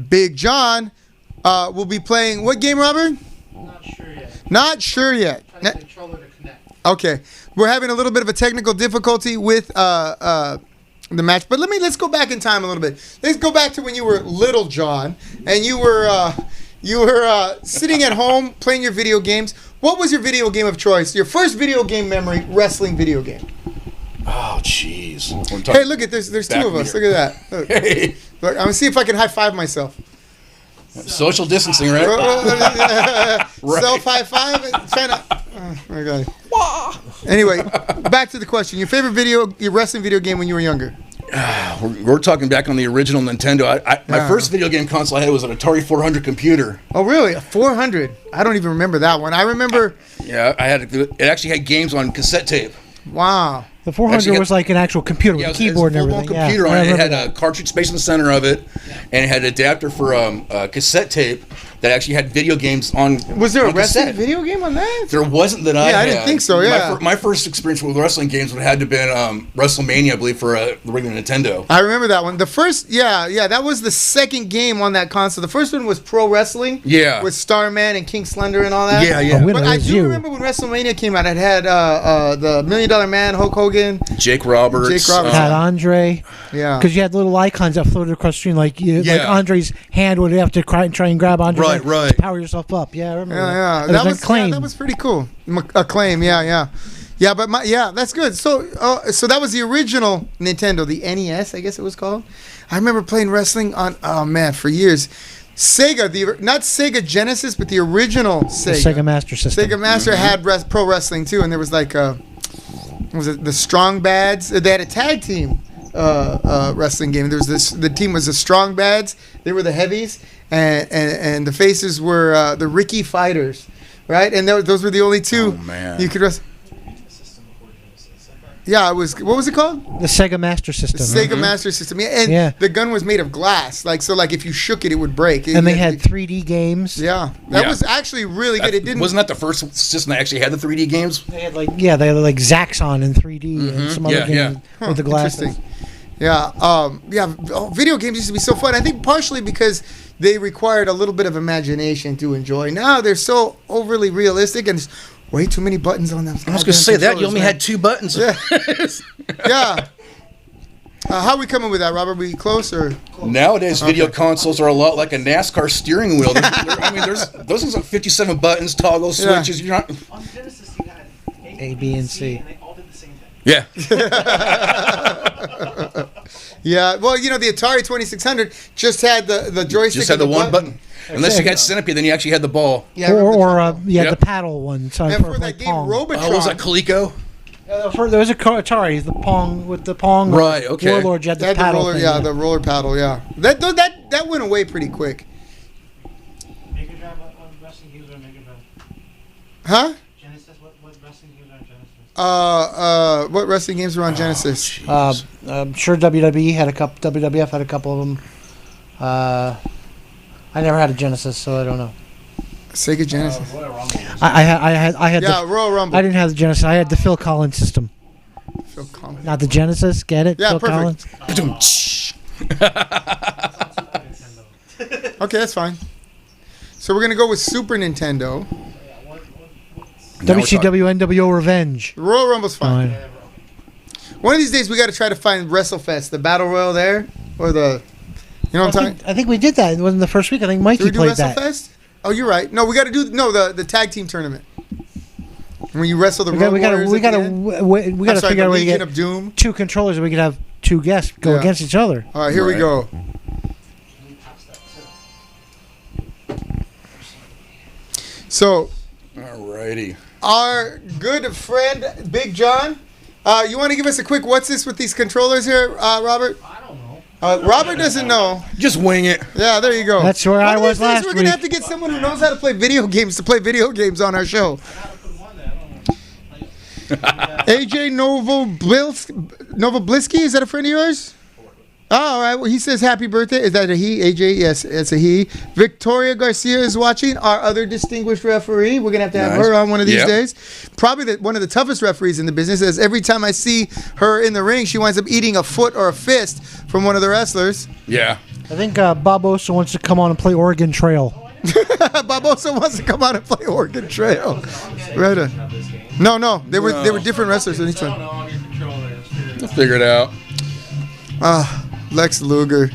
Big John will be playing what game, Robert? Not sure yet. Not sure yet. Trying to controller to connect. Okay, we're having a little bit of a technical difficulty with the match, but let's go back in time a little bit. Let's go back to when you were little John and you were sitting at home playing your video games. What was your video game of choice? Your first video game memory, wrestling video game. Oh, jeez. Hey, look at this. There's two of us. Look at that. Look. Hey. Look, I'm gonna see if I can high five myself. Social distancing, right? Self high five. Trying to. Okay. Anyway, back to the question. Your favorite your wrestling video game when you were younger? We're talking back on the original Nintendo. My first video game console I had was an Atari 400 computer. Oh, really? A 400? I don't even remember that one. I remember. Yeah, it actually had games on cassette tape. Wow. The 400 was like an actual computer with Yeah, a keyboard and it was a everything. full-blown computer Yeah, on I it. It remember had that. a cartridge space in the center of it, and it had an adapter for cassette tape that actually had video games on. Was there a on wrestling cassette. video game on that? There wasn't that I had. I didn't think so, yeah. My first experience with wrestling games would have had to been WrestleMania, I believe, for the regular Nintendo. I remember that one. The first, that was the second game on that console. The first one was Pro Wrestling. Yeah. With Starman and King Slender and all that. Yeah, yeah. Oh, winner But I is do you. remember when WrestleMania came out, it had the $1 Million Man, Hulk Hogan. Jake Roberts. Jake Roberts. Had Andre, Yeah. because you had little icons that floated across the screen, like Yeah. Andre's hand would have to try and grab Andre, Right. to power yourself up. Yeah, I remember. Yeah. That was Acclaim. That was pretty cool. Acclaim, yeah. Yeah, but that's good. So that was the original Nintendo, the NES, I guess it was called. I remember playing wrestling on, for years. Sega, not Sega Genesis, but the original Sega. The Sega Master System. Sega Master had pro wrestling too, and there was like was it the Strong Bads? They had a tag team wrestling game. There was the team was the Strong Bads. They were the heavies, and the faces were the Ricky Fighters, right? And those were the only two you could wrestle. Yeah, it was. What was it called? The Sega Master System. The Sega Master System. Yeah, and the gun was made of glass. Like if you shook it, it would break. And they had 3D games. Yeah, that was actually really good. It didn't. Wasn't that the first system that actually had the 3D games? They had they had Zaxxon in 3D and some other games with the glasses. Interesting. Yeah, video games used to be so fun. I think partially because they required a little bit of imagination to enjoy. Now they're so overly realistic and way too many buttons on them. I was going to say that. You only had 2 buttons. Yeah. Yeah. How are we coming with that, Robert? We close or? Nowadays, video consoles are a lot like a NASCAR steering wheel. There's those things like 57 buttons, toggle switches. You're not. On Genesis, you had A, B, and C. And they all did the same thing. Yeah. Yeah. Well, the Atari 2600 just had the joystick. Just had the one button. Unless you had Centipede, then you actually had the ball. Yeah, or the paddle one. So and for that game, Robotron. Oh, was that Coleco? There was a Atari, the Pong with the Pong. Right. Okay. Warlord, you had the paddle. Roller, thing, the roller paddle. Yeah. That went away pretty quick. Mega Drive, what wrestling games were on Mega Drive? Huh? Genesis, what wrestling games were on Genesis? What wrestling games were on Genesis? I'm sure WWE had a couple. WWF had a couple of them. I never had a Genesis, so I don't know. Sega Genesis. Royal Rumble. I had Royal Rumble. I didn't have the Genesis. I had the Phil Collins system. Phil Collins. Not the Genesis. Get it? Yeah, Phil perfect. Collins. Okay, that's fine. So we're gonna go with Super Nintendo. WCW NWO Revenge. Royal Rumble's fine. Fine. One of these days we got to try to find WrestleFest, the Battle Royal there, or the. You know what I'm talking? I think we did that. It wasn't the first week. I think Mikey Did we do played that. WrestleFest? Oh, you're right. No, we got to do the tag team tournament. When you wrestle the Road Warriors. We got to figure out a way to Legion get of Doom. 2 controllers, and we could have 2 guests go against each other. All right, here we go. So, alrighty. Our good friend Big John, you want to give us a quick what's this with these controllers here, Robert? I don't know. Robert doesn't know. Just wing it. Yeah, there you go. That's where I was last We're week. going to have to get someone who knows how to play video games to play video games on our show. AJ Novobliski, is that a friend of yours? Oh, all right. Well, he says happy birthday. Is that a he? AJ, yes, it's a he. Victoria Garcia is watching, our other distinguished referee. We're going to have her on one of these days. Probably one of the toughest referees in the business, as every time I see her in the ring, she winds up eating a foot or a fist from one of the wrestlers. Yeah. I think Bob Osa wants to come on and play Oregon Trail. Bob Osa wants to come on and play Oregon Trail. Right. No, they were different wrestlers in each one. We'll figure it out. Lex Luger.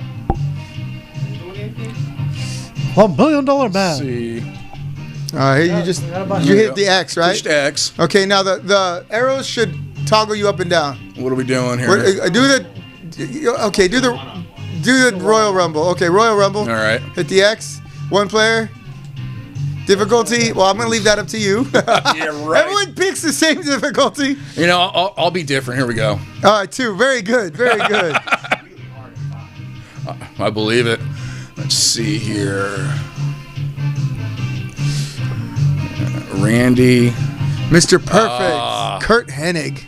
$1 million man. Let's see. You hit the X, right? Pushed X. Okay, now the arrows should toggle you up and down. What are we doing here? Do the Royal Rumble. Okay, Royal Rumble. All right. Hit the X. One player. Difficulty. Well, I'm gonna leave that up to you. Yeah, right. Everyone picks the same difficulty. You know, I'll be different. Here we go. All right, 2. Very good. Very good. I believe it. Let's see here. Randy. Mr. Perfect. Kurt Hennig.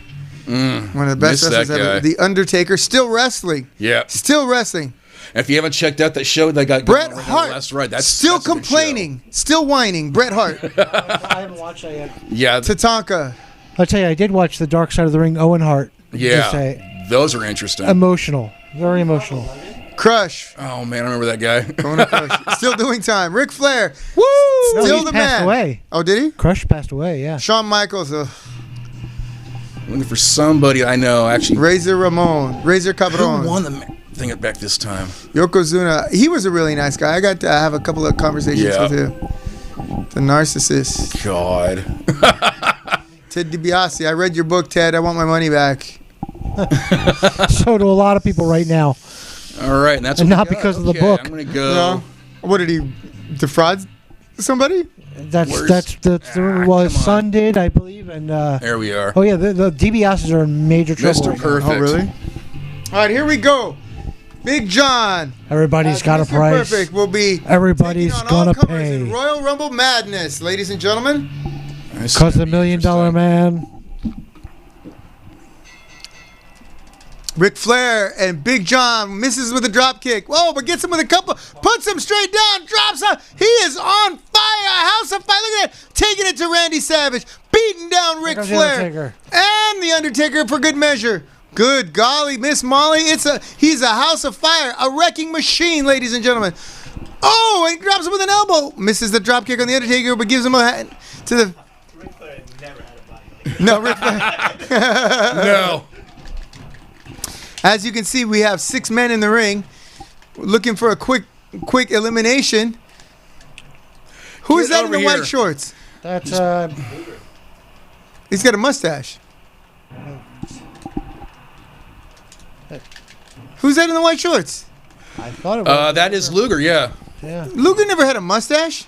One of the best wrestlers ever. The Undertaker. Still wrestling. Yeah. Still wrestling. If you haven't checked out that show they got Bret going Hart. last right, that's still that's a good complaining. Still whining. Bret Hart. I haven't watched that yet. show. Yeah. Tatanka. I'll tell you, I did watch the Dark Side of the Ring, Owen Hart. Yeah. Those are interesting. Emotional. Very emotional. Crush. Oh, man, I remember that guy. Kona Crush. Still doing time. Ric Flair. Woo! No, Still he's the passed man. away. Oh, did he? Crush passed away, yeah. Shawn Michaels. Looking for somebody I know, actually. Razor Ramon. Razor Cabron. Who won the thing back this time? Yokozuna. He was a really nice guy. I got to have a couple of conversations with him. The Narcissist. God. Ted DiBiase. I read your book, Ted. I want my money back. So do a lot of people right now. All right, and that's And what we not got. because of the Okay, book. I'm gonna go. No. What did he defraud somebody? That's Where's- was come on. Sun did, I believe, and There we are. oh yeah, the DBSs are in major trouble. Mr. right now. Perfect. Oh, really? All right, here we go. Big John. Everybody's got a Mr. price. Perfect will be Everybody's taking on all gonna comers pay. in Royal Rumble Madness, ladies and gentlemen. This is Cause gonna the be $1 million interesting. man. Ric Flair and Big John misses with a drop kick. Whoa, but gets him with a couple. Puts him straight down. Drops him. He is on fire. House of fire. Look at that. Taking it to Randy Savage. Beating down Ric comes the Flair. Undertaker. And the Undertaker for good measure. Good golly, Miss Molly. He's a house of fire. A wrecking machine, ladies and gentlemen. Oh, and he drops him with an elbow. Misses the drop kick on the Undertaker, but gives him a hand to the. Ric Flair never had a body. No, Ric Flair. No. As you can see, we have 6 men in the ring looking for a quick elimination. Who's Get that in over the here. white shorts? That's He's got a mustache. Who's that in the white shorts? I thought it was. That is Luger. Yeah. Yeah. Luger never had a mustache.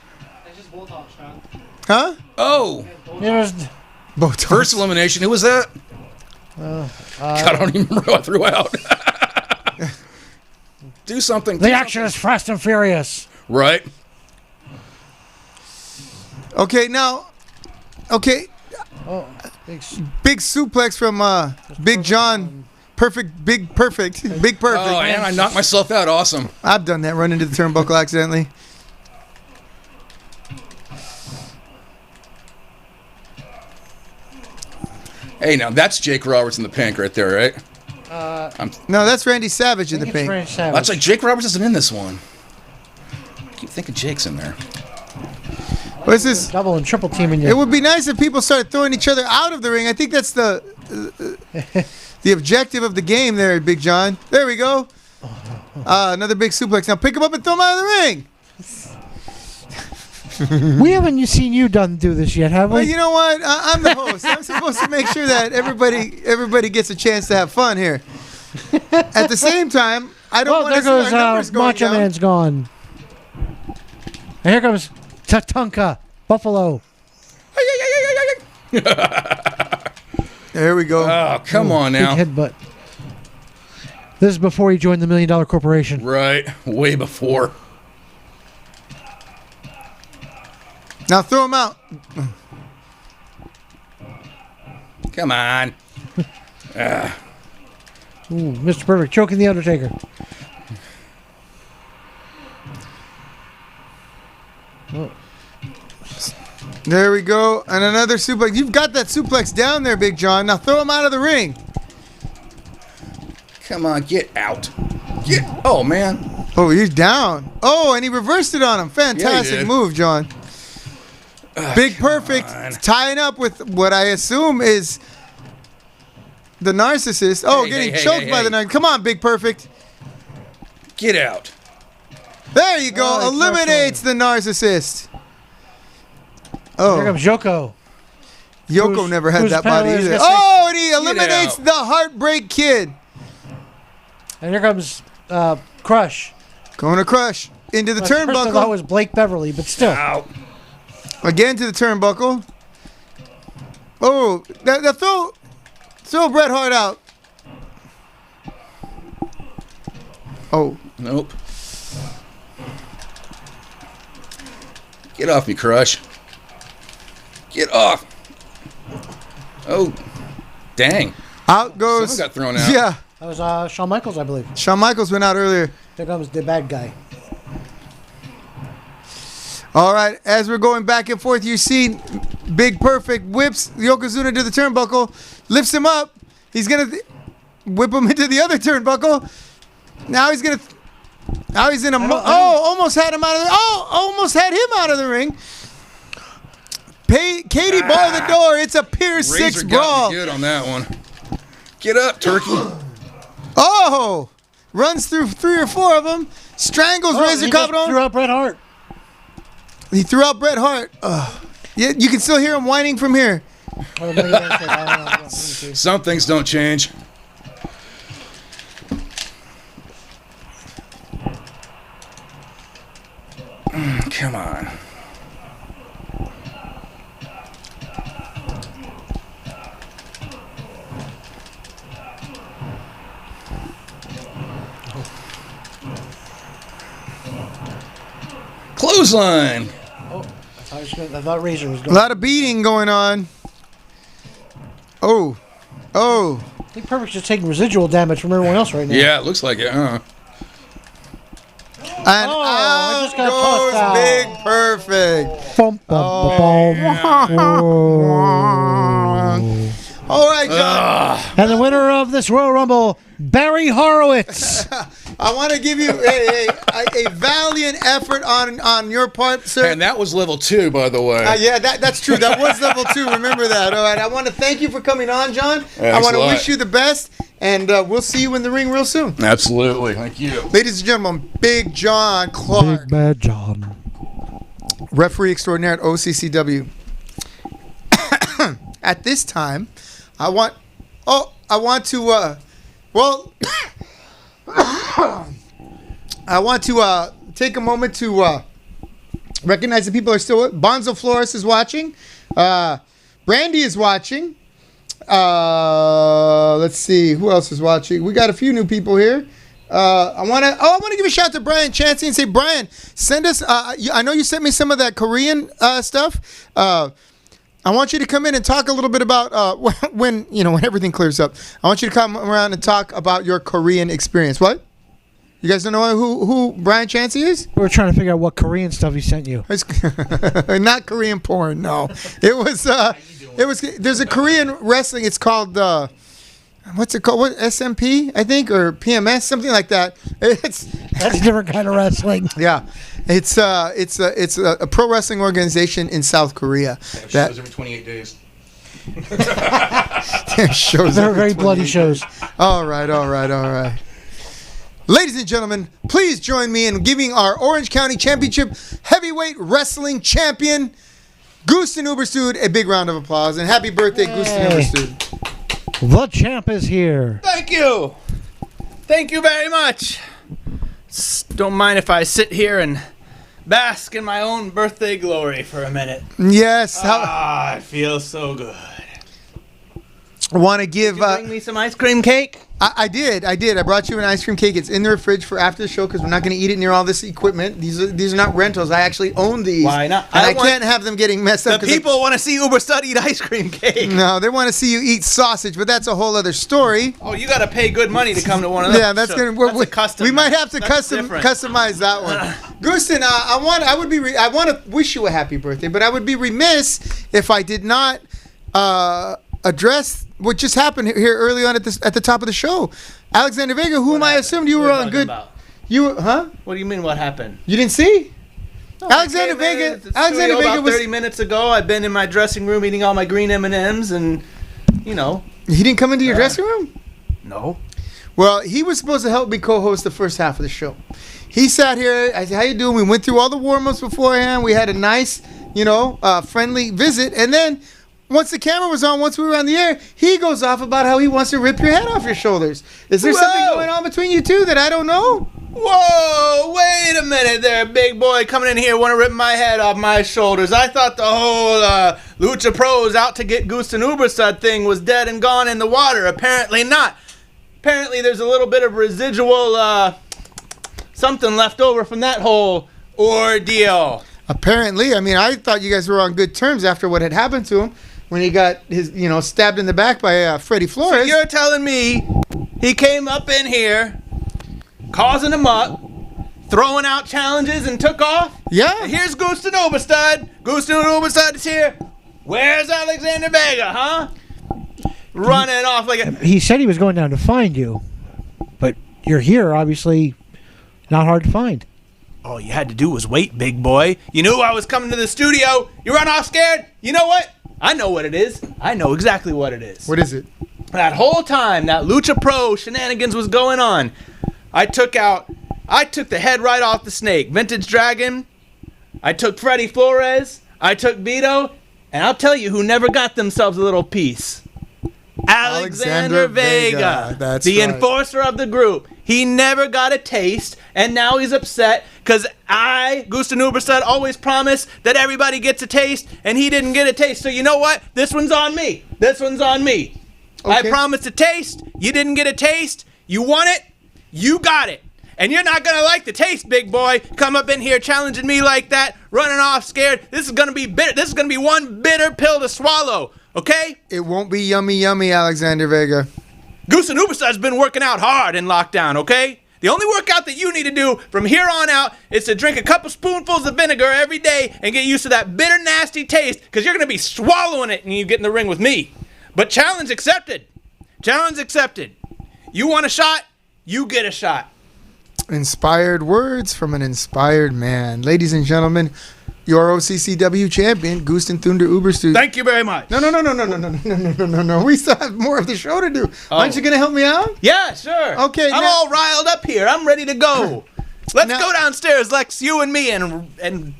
It's just Botox, Sean. Huh? Oh, There's Botox. first elimination. Who was that? God, I don't even remember who I threw out. Do something. the action is fast and furious. Right. Okay, now. Okay, Oh, big big suplex from Big John. Big perfect. Oh, and I knocked myself out. Awesome. I've done that, run into the turnbuckle accidentally. Hey, now that's Jake Roberts in the pink right there, right? No, that's Randy Savage in the pink. That's like Jake Roberts isn't in this one. I keep thinking Jake's in there. What's this? Double and triple teaming It you. would be nice if people started throwing each other out of the ring. I think that's the objective of the game there, Big John. There we go. Another big suplex. Now pick him up and throw him out of the ring. We haven't seen you do this yet, have we? Well, you know what? I'm the host. I'm supposed to make sure that everybody gets a chance to have fun here. At the same time, I don't well, want there to see our goes numbers going Macho down. Man's gone. And here comes TATANKA, Buffalo. There we go. Oh, come on now. Big headbutt. This is before he joined the $1 Million Corporation. Right. Way before. Now throw him out. Come on. Ooh, Mr. Perfect choking the Undertaker. There we go. And another suplex. You've got that suplex down there, Big John. Now throw him out of the ring. Come on, get out. Oh, man. Oh, he's down. Oh, and he reversed it on him. Fantastic did. move, John. Big Perfect tying up with what I assume is the narcissist. Oh, Hey, getting hey, choked hey, by hey. the narcissist. Come on, Big Perfect. Get out. There you go. Oh, he Eliminates the narcissist. Here Oh, comes Yoko. Yoko who's- never had whose that body penalty is either. gonna say, Oh, and he eliminates out. the Heartbreak Kid. And here comes Crush. Going to Crush into the First I thought it turnbuckle. was Blake Beverly, but still. Out. Again to the turnbuckle. Oh, that throw Bret Hart out. Oh, Nope. Get off me, Crush. Get off. Oh. Dang. out goes. Someone got thrown out. Yeah, That was Shawn Michaels, I believe. Shawn Michaels went out earlier. Here comes the bad guy. All right, as we're going back and forth, you see Big Perfect whips Yokozuna to the turnbuckle, lifts him up. He's gonna whip him into the other turnbuckle. Now he's in a. Almost had him out of the. Oh, almost had him out of the ring. Katie bar the door. It's a Pier 6 Razor got brawl. me good on that one. Get up, Turkey. Oh, runs through 3 or 4 of them. Strangles Razor he just Carbone. threw out Bret Hart. He threw out Bret Hart. Yeah, you can still hear him whining from here. Or maybe that's it. I don't know. Let me see. Some things don't change. Come on. Clothesline. I thought Razor was A going. lot of beating going on. Oh. I think Perfect's just taking residual damage from everyone else right now. Yeah, it looks like it, huh? And I just got tossed out. goes Big Perfect. Bum, bum, bum, bum. All right, John. And the winner of this Royal Rumble, Barry Horowitz. I want to give you a valiant effort on your part, sir. And that was level 2, by the way. Yeah, that's true. That was level 2. Remember that. All right. I want to thank you for coming on, John. I want to wish you the best, and we'll see you in the ring real soon. Absolutely. Thank you. Ladies and gentlemen, Big John Clark, Big Bad John. referee extraordinaire at OCCW. At this time, I want to I want to take a moment to recognize that people are still. Bonzo Flores is watching. Brandy is watching. Let's see who else is watching. We got a few new people here. I want to give a shout out to Brian Chansey and say, Brian, send us. I know you sent me some of that Korean stuff. I want you to come in and talk a little bit about when everything clears up. I want you to come around and talk about your Korean experience. What? You guys don't know who Brian Chansey is? We were trying to figure out what Korean stuff he sent you. It's not Korean porn. No, it was. There's a Korean wrestling. It's called. What's it called? What, SMP, I think, or PMS, something like that. That's a different kind of wrestling. Yeah, it's a pro wrestling organization in South Korea. That shows every 28 days. Shows. They're very bloody shows. All right. Ladies and gentlemen, please join me in giving our Orange County Championship Heavyweight Wrestling Champion, Gusten Uberstud, a big round of applause. And happy birthday, Gusten Uberstud. The champ is here. Thank you. Thank you very much. Don't mind if I sit here and bask in my own birthday glory for a minute. Yes. I feel so good. I want to give. Did you bring me some ice cream cake? I did. I brought you an ice cream cake. It's in the fridge for after the show because we're not going to eat it near all this equipment. These are not rentals. I actually own these. Why not? And I can't have them getting messed up. The people want to see Uberstud eat ice cream cake. No, they want to see you eat sausage, but that's a whole other story. Oh, you got to pay good money to come to one of those. Yeah, that's going to. That's a custom. We might have to customize that one. Gusten, I want to wish you a happy birthday, but I would be remiss if I did not address what just happened here early on at the top of the show. Alexander Vega, whom I assumed you were on good. About? You huh? What do you mean? What happened? You didn't see? No, Alexander Vega. Alexander Vega about was 30 minutes ago. I've been in my dressing room eating all my green M&Ms, and He didn't come into your dressing room? No. Well, he was supposed to help me co-host the first half of the show. He sat here. I said, "How you doing?" We went through all the warm-ups beforehand. We had a nice, friendly visit, and then. Once the camera was on, once we were on the air, he goes off about how he wants to rip your head off your shoulders. Is there something going on between you two that I don't know? Whoa, wait a minute there, big boy coming in here want to rip my head off my shoulders. I thought the whole Lucha Pros out to get Gusten Uberstud thing was dead and gone in the water. Apparently not. Apparently there's a little bit of residual something left over from that whole ordeal. Apparently. I mean, I thought you guys were on good terms after what had happened to him. When he got his, stabbed in the back by Freddie Flores. So you're telling me he came up in here, causing him up, throwing out challenges and took off? Yeah. And here's Gusten Uberstud. Gusten Uberstud is here. Where's Alexander Vega, huh? Running off like a... He said he was going down to find you, but you're here, obviously not hard to find. All you had to do was wait, big boy. You knew I was coming to the studio. You run off scared. You know what? I know what it is. I know exactly what it is. What is it? That whole time that Lucha Pro shenanigans was going on, I took the head right off the snake. Vintage Dragon. I took Freddie Flores. I took Vito. And I'll tell you who never got themselves a little piece. Alexander Vega, that's the right. enforcer of the group. He never got a taste, and now he's upset because Gusten Uberstadt, always promised that everybody gets a taste, and he didn't get a taste. So you know what? This one's on me. This one's on me. I Okay. promised a taste. You didn't get a taste. You want it. You got it. And you're not going to like the taste, big boy. Come up in here challenging me like that, running off scared. This is going to be bitter. This is going to be one bitter pill to swallow. Okay? It won't be yummy, Alexander Vega. Gusten Uberstadt's been working out hard in lockdown, okay? The only workout that you need to do from here on out is to drink a couple spoonfuls of vinegar every day and get used to that bitter, nasty taste, because you're going to be swallowing it when you get in the ring with me. But challenge accepted. Challenge accepted. You want a shot? You get a shot. Inspired words from an inspired man. Ladies and gentlemen, your OCCW champion, Gusten Thunder Uberstadt. Thank you very much. No. We still have more of the show to do. Aren't you going to help me out? Yeah, sure. Okay, I'm now- all riled up here. I'm ready to go. Let's Now- go downstairs, Lex, you and me, and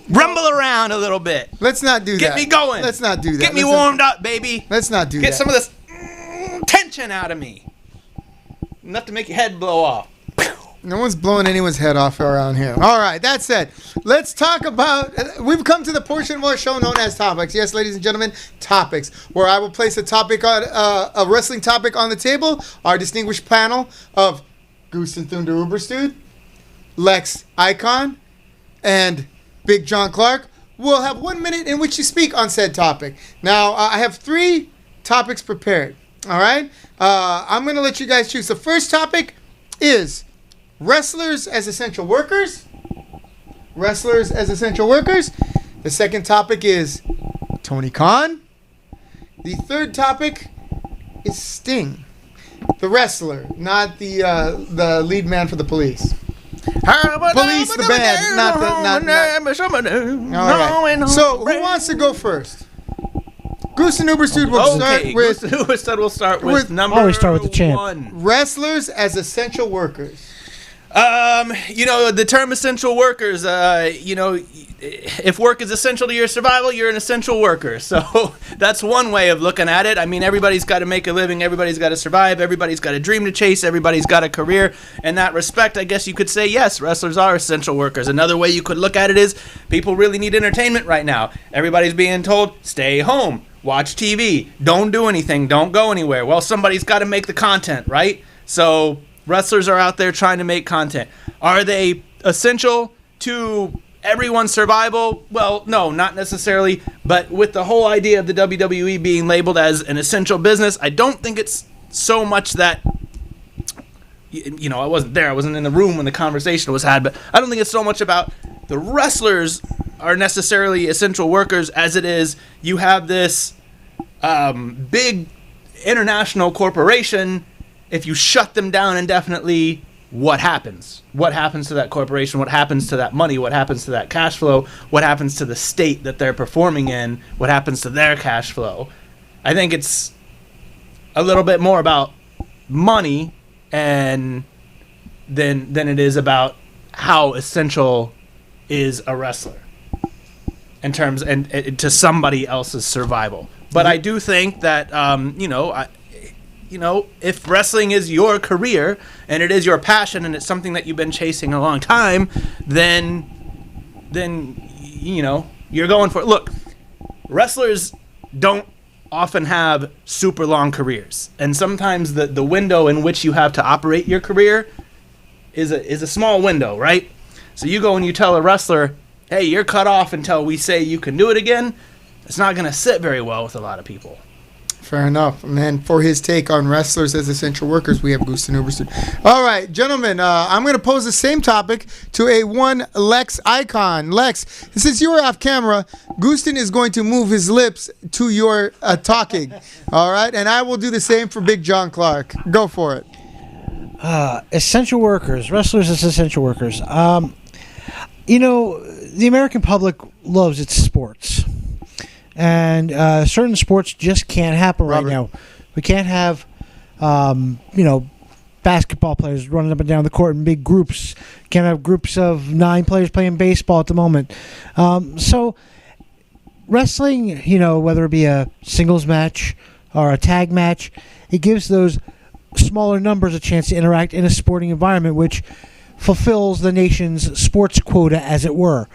rumble around a little bit. Let's not do that. Get me going. Let's not do that. Get me Let's not- warmed up, baby. Let's not do that. Get some of this tension out of me. Enough to make your head blow off. No one's blowing anyone's head off around here. All right, that said, let's talk about. We've come to the portion of our show known as topics. Yes, ladies and gentlemen, topics, where I will place a topic on a wrestling topic on the table. Our distinguished panel of Gusten Thunder Uberstadt, Lex Icon, and Big John Clark will have 1 minute in which to speak on said topic. Now, I have 3 topics prepared. All right, I'm going to let you guys choose. The first topic is wrestlers as essential workers. Wrestlers as essential workers. The second topic is Tony Khan. The third topic is Sting, the wrestler, not the lead man for the police. Police, the band, not the. All right. So who wants to go first? Gusten Uberstadt will start with Gusten Uberstadt will start with number Always start with the champ. 1. wrestlers as essential workers. The term essential workers, if work is essential to your survival, you're an essential worker. So that's one way of looking at it. I mean, everybody's got to make a living. Everybody's got to survive. Everybody's got a dream to chase. Everybody's got a career. In that respect, I guess you could say, yes, wrestlers are essential workers. Another way you could look at it is people really need entertainment right now. Everybody's being told, stay home, watch TV, don't do anything, don't go anywhere. Well, somebody's got to make the content, right? So wrestlers are out there trying to make content. Are they essential to everyone's survival? Well, no, not necessarily. But with the whole idea of the WWE being labeled as an essential business, I don't think it's so much that, I wasn't there. I wasn't in the room when the conversation was had. But I don't think it's so much about the wrestlers are necessarily essential workers as it is you have this big international corporation. If you shut them down indefinitely, what happens? What happens to that corporation? What happens to that money? What happens to that cash flow? What happens to the state that they're performing in? What happens to their cash flow? I think it's a little bit more about money and than it is about how essential is a wrestler in terms and to somebody else's survival. But I do think that if wrestling is your career and it is your passion and it's something that you've been chasing a long time, then you're going for it. Look, wrestlers don't often have super long careers, and sometimes the window in which you have to operate your career is a small window, right? So you go and you tell a wrestler, hey, you're cut off until we say you can do it again. It's not going to sit very well with a lot of people. Fair enough. And then for his take on wrestlers as essential workers, we have Gusten Uberstadt. All right, gentlemen, I'm going to pose the same topic to a one Lex Icon. Lex, since you were off camera, Gusten is going to move his lips to your talking. All right, and I will do the same for Big John Clark. Go for it. Essential workers, wrestlers as essential workers. The American public loves its sports. And certain sports just can't happen right now. We can't have, basketball players running up and down the court in big groups. Can't have groups of 9 players playing baseball at the moment. So wrestling, whether it be a singles match or a tag match, it gives those smaller numbers a chance to interact in a sporting environment, which fulfills the nation's sports quota, as it were.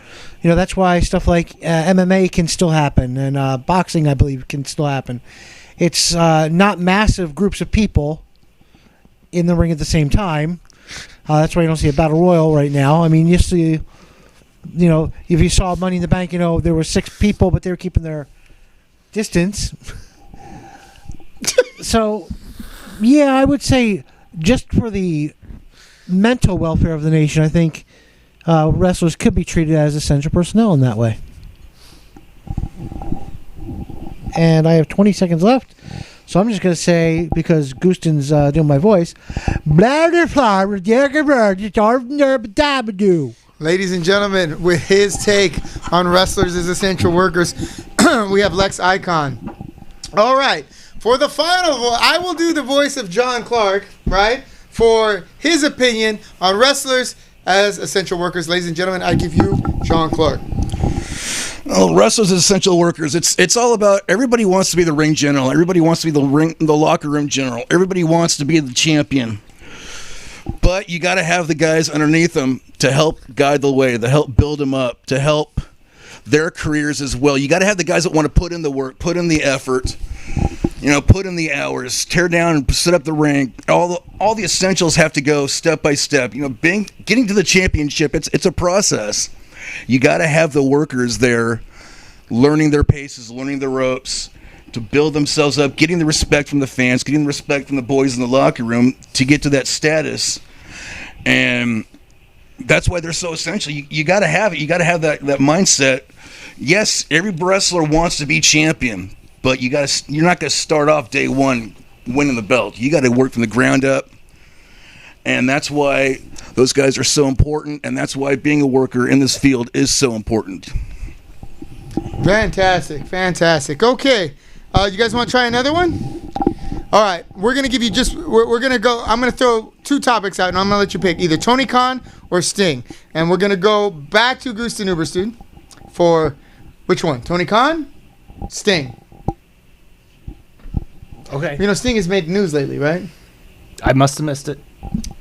That's why stuff like MMA can still happen, and boxing, I believe, can still happen. It's not massive groups of people in the ring at the same time. That's why you don't see a battle royal right now. I mean, you see, if you saw Money in the Bank, there were 6 people, but they were keeping their distance. So, yeah, I would say just for the mental welfare of the nation, I think wrestlers could be treated as essential personnel in that way. And I have 20 seconds left, so I'm just going to say, because Gooston's doing my voice, Ladies and gentlemen, with his take on wrestlers as essential workers, we have Lex Icon. All right. For the final, I will do the voice of John Clark, right? For his opinion on wrestlers as essential workers. Ladies and gentlemen, I give you John Clark. Well, wrestlers as essential workers. It's all about, everybody wants to be the ring general. Everybody wants to be the locker room general. Everybody wants to be the champion. But you got to have the guys underneath them to help guide the way, to help build them up, to help their careers as well. You got to have the guys that want to put in the work, put in the effort. Put in the hours, tear down and set up the ring. All the essentials have to go step by step. Getting to the championship, it's a process. You got to have the workers there, learning their paces, learning the ropes, to build themselves up, getting the respect from the fans, getting the respect from the boys in the locker room to get to that status. And that's why they're so essential. You got to have it. You got to have that mindset. Yes, every wrestler wants to be champion. But you're not going to start off day one winning the belt. You got to work from the ground up. And that's why those guys are so important. And that's why being a worker in this field is so important. Fantastic. Okay. You guys want to try another one? All right. We're going to give you we're going to go. I'm going to throw 2 topics out, and I'm going to let you pick either Tony Khan or Sting. And we're going to go back to Gusten Uberstuen for which one? Tony Khan? Sting. Okay. Sting has made news lately, right? I must have missed it.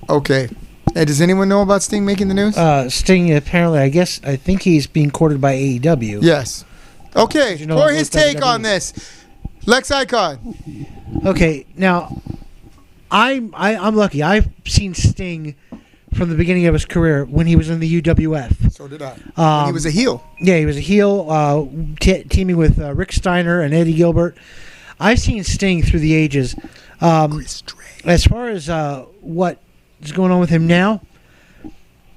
Okay. Hey, does anyone know about Sting making the news? Sting, apparently, I think he's being courted by AEW. Yes. Okay. For his take on this, Lex Icon. Okay. Now, I'm lucky. I've seen Sting from the beginning of his career when he was in the UWF. So did I. He was a heel. Yeah, he was a heel, teaming with Rick Steiner and Eddie Gilbert. I've seen Sting through the ages. As far as what is going on with him now,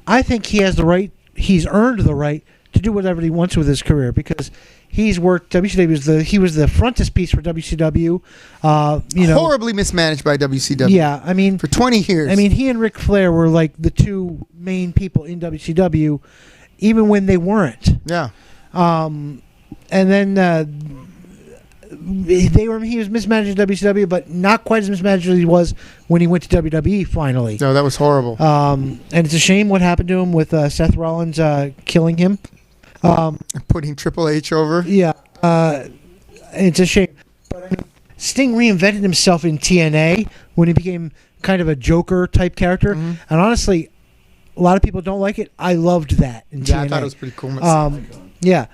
I think he has the right. He's earned the right to do whatever he wants with his career because he's worked. WCW he was the frontispiece for WCW. Horribly mismanaged by WCW. Yeah, I mean, for 20 years. I mean, he and Ric Flair were like the 2 main people in WCW, even when they weren't. Yeah. And then. He was mismanaged at WCW, but not quite as mismanaged as he was when he went to WWE finally. No, that was horrible. And it's a shame what happened to him with Seth Rollins killing him. Putting Triple H over. Yeah. It's a shame. But, Sting reinvented himself in TNA when he became kind of a Joker type character. Mm-hmm. And honestly, a lot of people don't like it. I loved that in TNA. Yeah, I thought it was pretty cool myself. Yeah.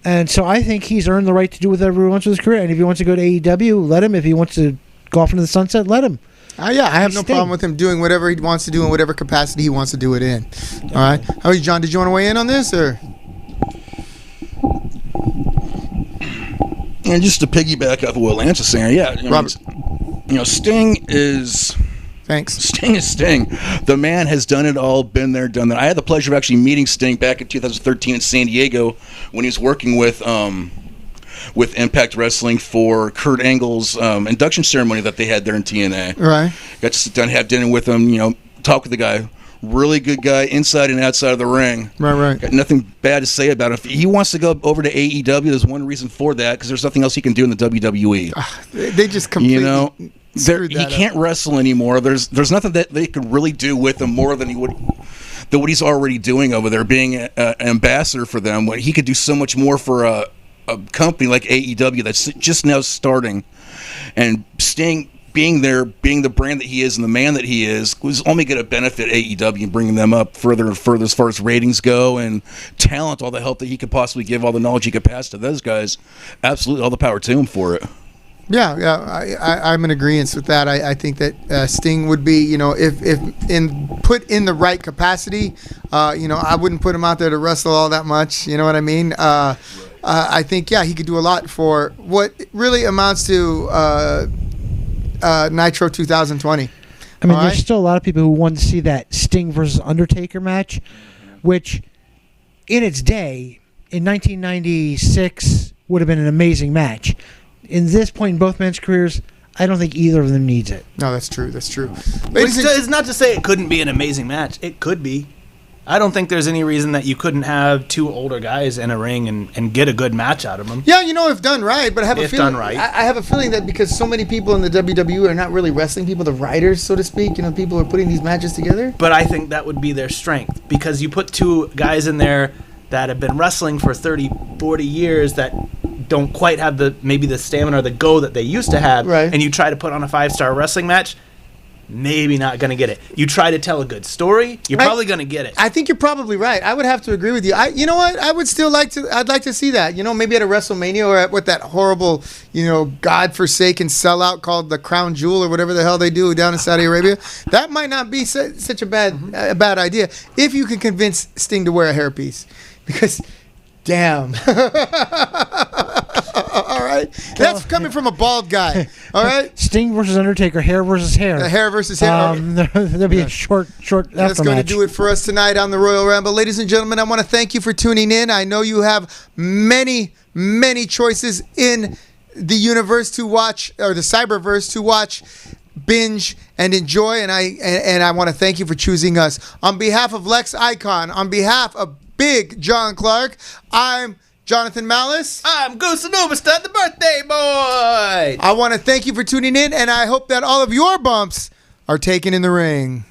And so I think he's earned the right to do whatever he wants with his career. And if he wants to go to AEW, let him. If he wants to go off into the sunset, let him. Yeah, I have no problem with him doing whatever he wants to do in whatever capacity he wants to do it in. All right. How are you, John? Did you want to weigh in on this, or? And just to piggyback off of what Lance is saying, Robert. Sting is. Thanks. Sting is Sting. The man has done it all, been there, done that. I had the pleasure of actually meeting Sting back in 2013 in San Diego when he was working with Impact Wrestling for Kurt Angle's induction ceremony that they had there in TNA. Right. Got to sit down, have dinner with him, talk with the guy. Really good guy inside and outside of the ring. Right. Got nothing bad to say about him. If he wants to go over to AEW, there's one reason for that, because there's nothing else he can do in the WWE. They just completely... He can't wrestle anymore. There's nothing that they could really do with him more than what he's already doing over there, being an ambassador for them. He could do so much more for a company like AEW that's just now starting, and Sting being there, being the brand that he is and the man that he is, was only going to benefit AEW and bringing them up further and further as far as ratings go and talent, all the help that he could possibly give, all the knowledge he could pass to those guys. Absolutely, all the power to him for it. Yeah, I'm in agreement with that. I think that Sting would be, if put in the right capacity, I wouldn't put him out there to wrestle all that much. You know what I mean? I think, he could do a lot for what really amounts to Nitro 2020. I mean, there's still a lot of people who want to see that Sting versus Undertaker match, which, in its day, in 1996, would have been an amazing match. In this point in both men's careers, I don't think either of them needs it. No, that's true. That's true. It's not to say it couldn't be an amazing match. It could be. I don't think there's any reason that you couldn't have two older guys in a ring and get a good match out of them. Yeah, if done right, but I have a feeling. Done right. I have a feeling that because so many people in the WWE are not really wrestling people, the writers, so to speak, people are putting these matches together. But I think that would be their strength, because you put two guys in there that have been wrestling for 30, 40 years that don't quite have the stamina or the go that they used to have, right, and you try to put on a 5-star wrestling match, maybe not going to get it. You try to tell a good story, you're probably going to get it. I think you're probably right. I would have to agree with you. You know what? I would still I'd like to see that. Maybe at a WrestleMania or at that horrible, godforsaken sellout called the Crown Jewel or whatever the hell they do down in Saudi Arabia. That might not be such a bad idea if you can convince Sting to wear a hairpiece. Because, damn. All right? That's coming from a bald guy. All right? Sting versus Undertaker, hair versus hair. Hair versus hair. There'll be a short That's going to do it for us tonight on the Royal Ramble. Ladies and gentlemen, I want to thank you for tuning in. I know you have many, many choices in the universe to watch, or the cyberverse to watch, binge, and enjoy. And I want to thank you for choosing us. On behalf of Lex Icon, on behalf of Big John Clark, I'm Jonathan Malice. I'm Goose and Overstud, the birthday boy. I want to thank you for tuning in, and I hope that all of your bumps are taken in the ring.